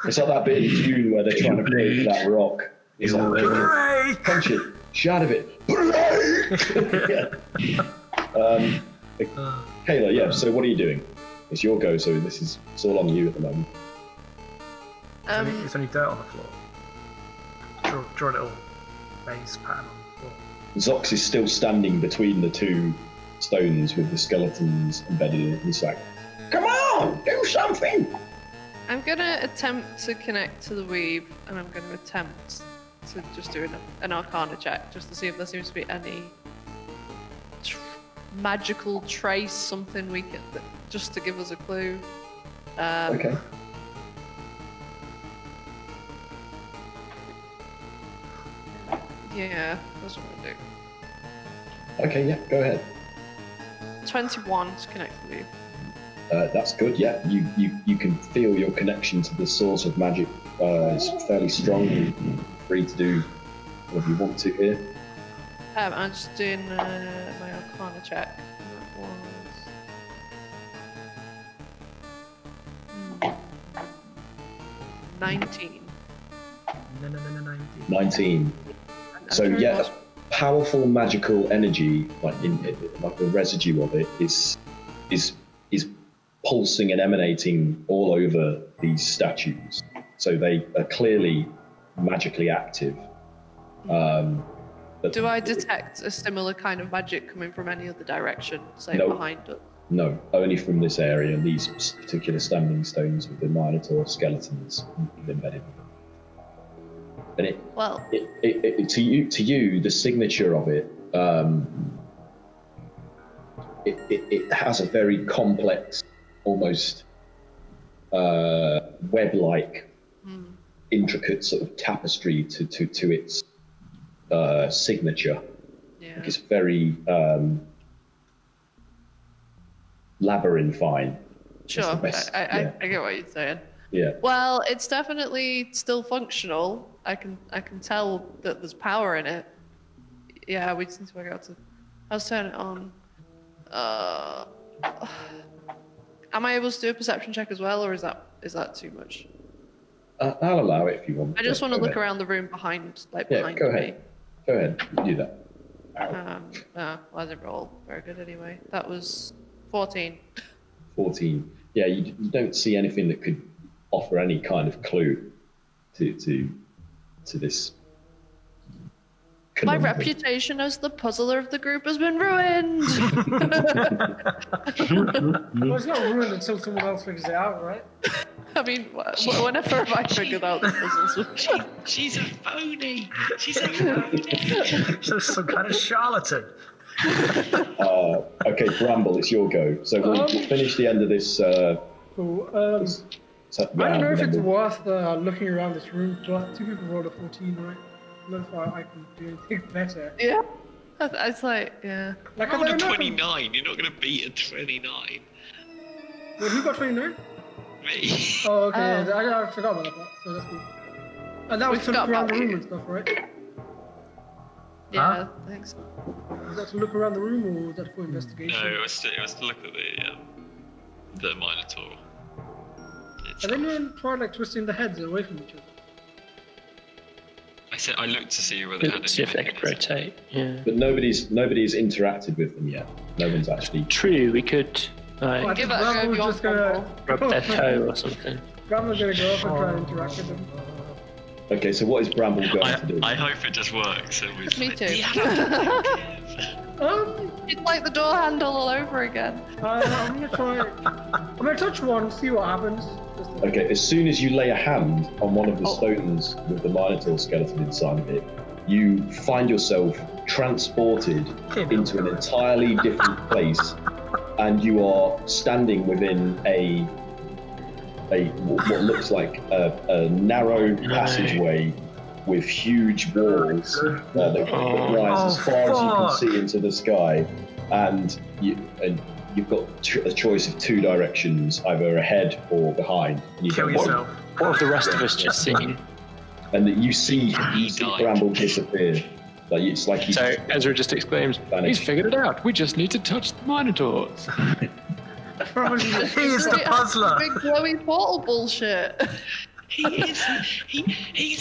It's like that bit in Dune where they're trying to break that rock. It's like, Break! punch it, shout of it. Kayla, yeah, so what are you doing? It's your go, so it's all on you at the moment. It's only dirt on the floor. Draw a little maze pattern on the floor. Zox is still standing between the two stones with the skeletons embedded in it. He's like, come on, do something! I'm gonna attempt to connect to the weave, and I'm gonna attempt to just do an Arcana check, just to see if there seems to be any magical trace, something we can, just to give us a clue. Okay. Yeah, that's what I'm gonna do. Okay, yeah, go ahead. 21 to connect to the weave. That's good, yeah. You can feel your connection to the source of magic is fairly strong. You're free to do whatever you want to here. I'm just doing my Arcana check. That was 19. No, 19. So I'm sure it yeah, was- powerful magical energy, like the residue of it, is pulsing and emanating all over these statues. So they are clearly magically active. But Do I detect a similar kind of magic coming from any other direction, say No. behind us? No, only from this area and these particular standing stones with the Minotaur skeletons embedded. And Well, to you, the signature of it, it has a very complex, almost web-like, intricate sort of tapestry to its signature. yeah. It's very labyrinthine. Sure, the best, I yeah. get what you're saying. Yeah. Well, it's definitely still functional. I can tell that there's power in it. Yeah, we just need to work out to. Let's turn it on. Am I able to do a perception check as well, or is that too much? I'll allow it if you want. I just Yeah, want to go look ahead. around the room behind Yeah, behind go me. ahead. Go ahead. You do that. Well, I didn't roll very good anyway. That was 14. 14. Yeah, you don't see anything that could offer any kind of clue to this. My conundrum. reputation as the puzzler of the group has been ruined. Well, it's not ruined until someone else figures it out, right? I mean, whenever have I figured out the puzzles? She's a phony. She's a phony. She's some kind of charlatan. Okay, Bramble, it's your go. So we'll finish the end of this. Cool. I don't know if it's worth looking around this room, but 2 people rolled a 14, right? I don't know if I can do anything better. Yeah. It's like, yeah. Like, Roll I a don't know. 29. You're not going to beat a 29. Wait, who got 29? Me. Oh, okay. I forgot about that part, so that's cool. And that was to look around the room and stuff, right? Yeah, I think so. Was that to look around the room, or was that for investigation? No, it was to look at the Minotaur. Have anyone tried like twisting the heads away from each other? I looked to see whether they had See if they anything. could rotate. Yeah. But nobody's interacted with them yet. No one's actually. True, we could like Give it a go if Bramble's you want just gonna rub their toe or something. Bramble's gonna go off and try and interact with them. Okay, so what is Bramble going to do? I hope it just works. So Me too. It's like the door handle all over again. I'm gonna try. I'm gonna touch one, see what happens. Okay, as soon as you lay a hand on one of the stones with the Minotaur skeleton inside of it, you find yourself transported into an entirely different place, and you are standing within what looks like a narrow passageway with huge walls that rise as far as you can see into the sky, and you've got a choice of 2 directions, either ahead or behind. And you Kill don't- yourself. What have the rest of us just seen? And that you see died. Bramble disappear. Like it's like he's So Ezra just exclaims, vanished. "He's figured it out. We just need to touch the Minotaurs." He's the puzzler. Big glowy portal bullshit. He's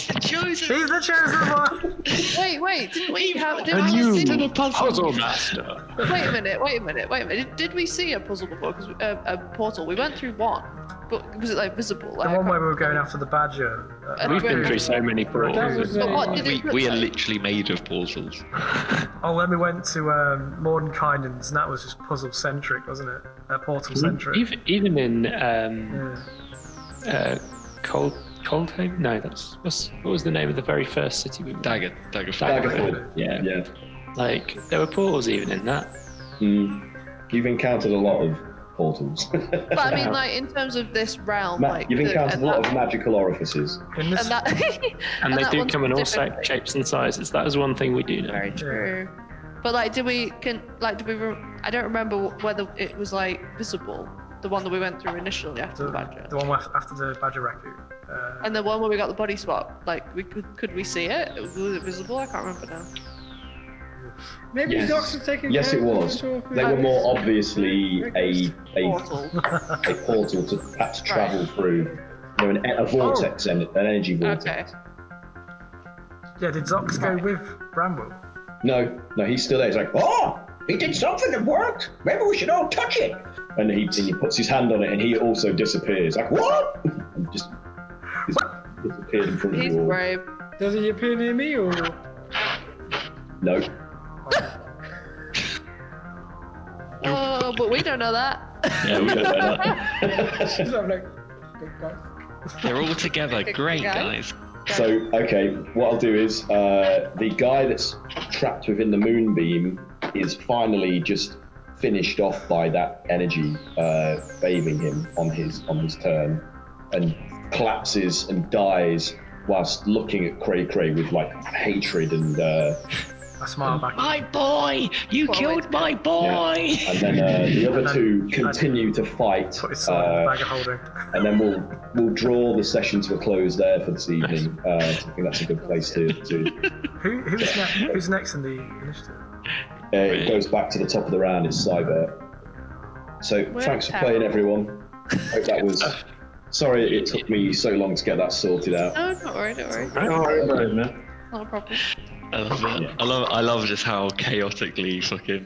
the chosen. He's the chosen one. Wait, didn't we have? Did And we you, see, puzzle master. wait a minute. Did we see a puzzle before? Because a portal. We went through one, but was it like visible? The Like, one where we were going after the badger. And We've been went- through so many That portals. was But what did it We look are like? literally made of portals. Oh, when we went to Mordenkainen's, and that was just puzzle centric, wasn't it? Portal centric. Even in Yeah. Coldheim? No, what was the name of the very first city we went? Daggerford. Yeah. Yeah. Like there were portals even in that. You've encountered a lot of portals. But I mean, like in terms of this realm, like You've encountered and a lot that- of magical orifices. In this, and that, And they that do one's come in all different. shapes and sizes. That is one thing we do know. Very true. But like, did we? I don't remember whether it was like visible. The one that we went through initially after the badger, the one after the badger raccoon. and the one where we got the body swap. Like, could we see it? Was it visible? I can't remember now. Maybe Yes. Zox is taking Yes, care it of the was. Minotaur. They were more obviously a Portal. portal to perhaps travel through, a vortex, an energy vortex. Okay. Yeah, did Zox go with Bramble? No, he's still there. He's like, oh, he did something that worked. Maybe we should all touch it. And he puts his hand on it, and he also disappears. Like, what? And just disappeared in front of He's you all. brave. Does he appear near me or? No. Oh, but we don't know that. Yeah, we don't know that. So I'm like, good guys. They're all together. Great, guys. So, okay, what I'll do is the guy that's trapped within the moonbeam is finally just finished off by that energy bathing him on his turn, and collapses and dies whilst looking at Cray Cray with like hatred and I smile back. My boy! You killed my boy! and then the other two continue to fight. Put his sword in the bag of holding. And then we'll draw the session to a close there for this evening. So I think that's a good place to Who's next in the initiative? it goes back to the top of the round. It's Cyber. So thanks for playing, everyone. Hope that was. Sorry it took me so long to get that sorted out. No, don't worry. Don't worry about it, man. Not a problem. I love it. Yeah. I love just how chaotically fucking.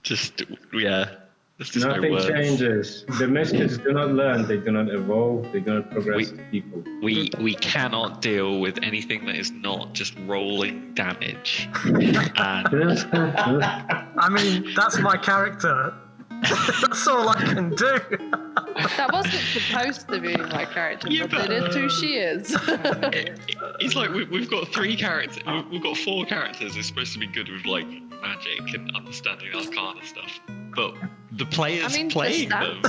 Just yeah. There's just no Nothing words. changes. The Misfits do not learn. They do not evolve. They do not progress as people. We cannot deal with anything that is not just rolling damage. And I mean, that's my character. That's all I can do. That wasn't supposed to be my character, Yeah, but but- it is who she is. It's like we've got 3 characters. We've got 4 characters who're supposed to be good with like magic and understanding Arcana stuff, but the players playing them.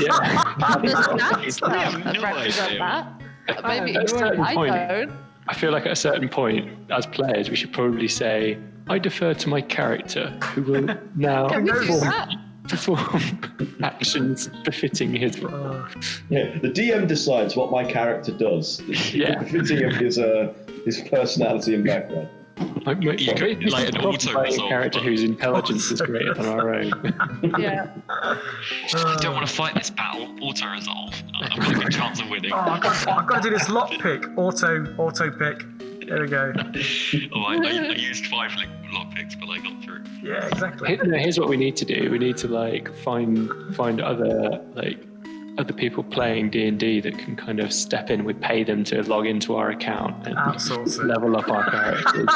Yeah. The stats They have no represent idea. that. Maybe At a certain I point- don't. I feel like at a certain point, as players, we should probably say, I defer to my character, who will now Can we do knows? that? perform actions befitting his role. Yeah, the DM decides what my character does. Yeah. Fitting of his personality and background. You could, like, an auto a resolve, character but- whose intelligence is greater than our own. Yeah. I don't want to fight this battle. Auto resolve. I've got a good chance of winning. Oh, I've got to do this lock pick. Auto pick. There we go. Oh, I used 5 lock picks, but I got through. Yeah, exactly. Here's what we need to do. We need to like find other people playing D&D that can kind of step in. We pay them to log into our account and Outsource it. level up our characters.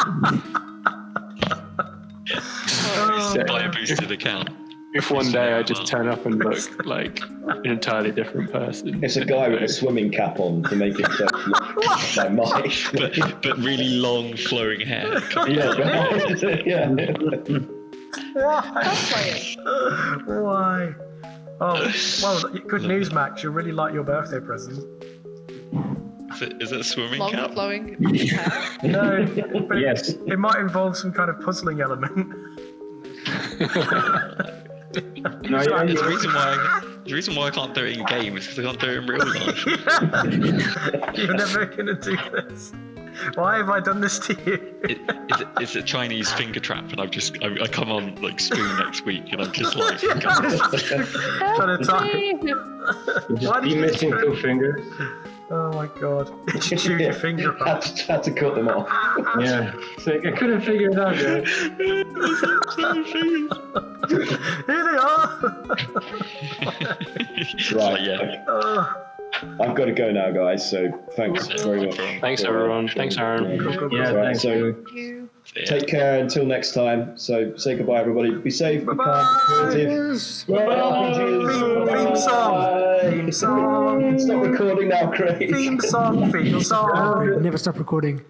Buy a boosted account. If one day I just turn up and look like an entirely different person. It's a guy with a swimming cap on to make it look like Mike. But really long flowing hair. Yeah. Why? Oh, well, good news, Max. You'll really like your birthday present. Is it a swimming Long cap? flowing. No, but Yes. it might involve some kind of puzzling element. No, yeah, The reason why I can't do it in game is because I can't do it in real life. You're never gonna do this. Why have I done this to you? It's a Chinese finger trap, and I come on like Spoon next week, and I'm just like, Trying to time. Why did be you missing 2 fingers. Oh my god! You should shoot your finger off. Had to cut them off. Yeah. It's like, I couldn't figure it out, guys. Here they are. Right. yeah. Oh, I've got to go now, guys. So thanks very much. Thanks everyone. Thanks Aaron. Yeah, Right, thanks. so Thank you. take care until next time. So say goodbye, everybody. Be safe. Be Bye-bye. kind. Positive. Theme song. Theme song. Stop recording now, Craig. Theme song. Theme song. Never stop recording.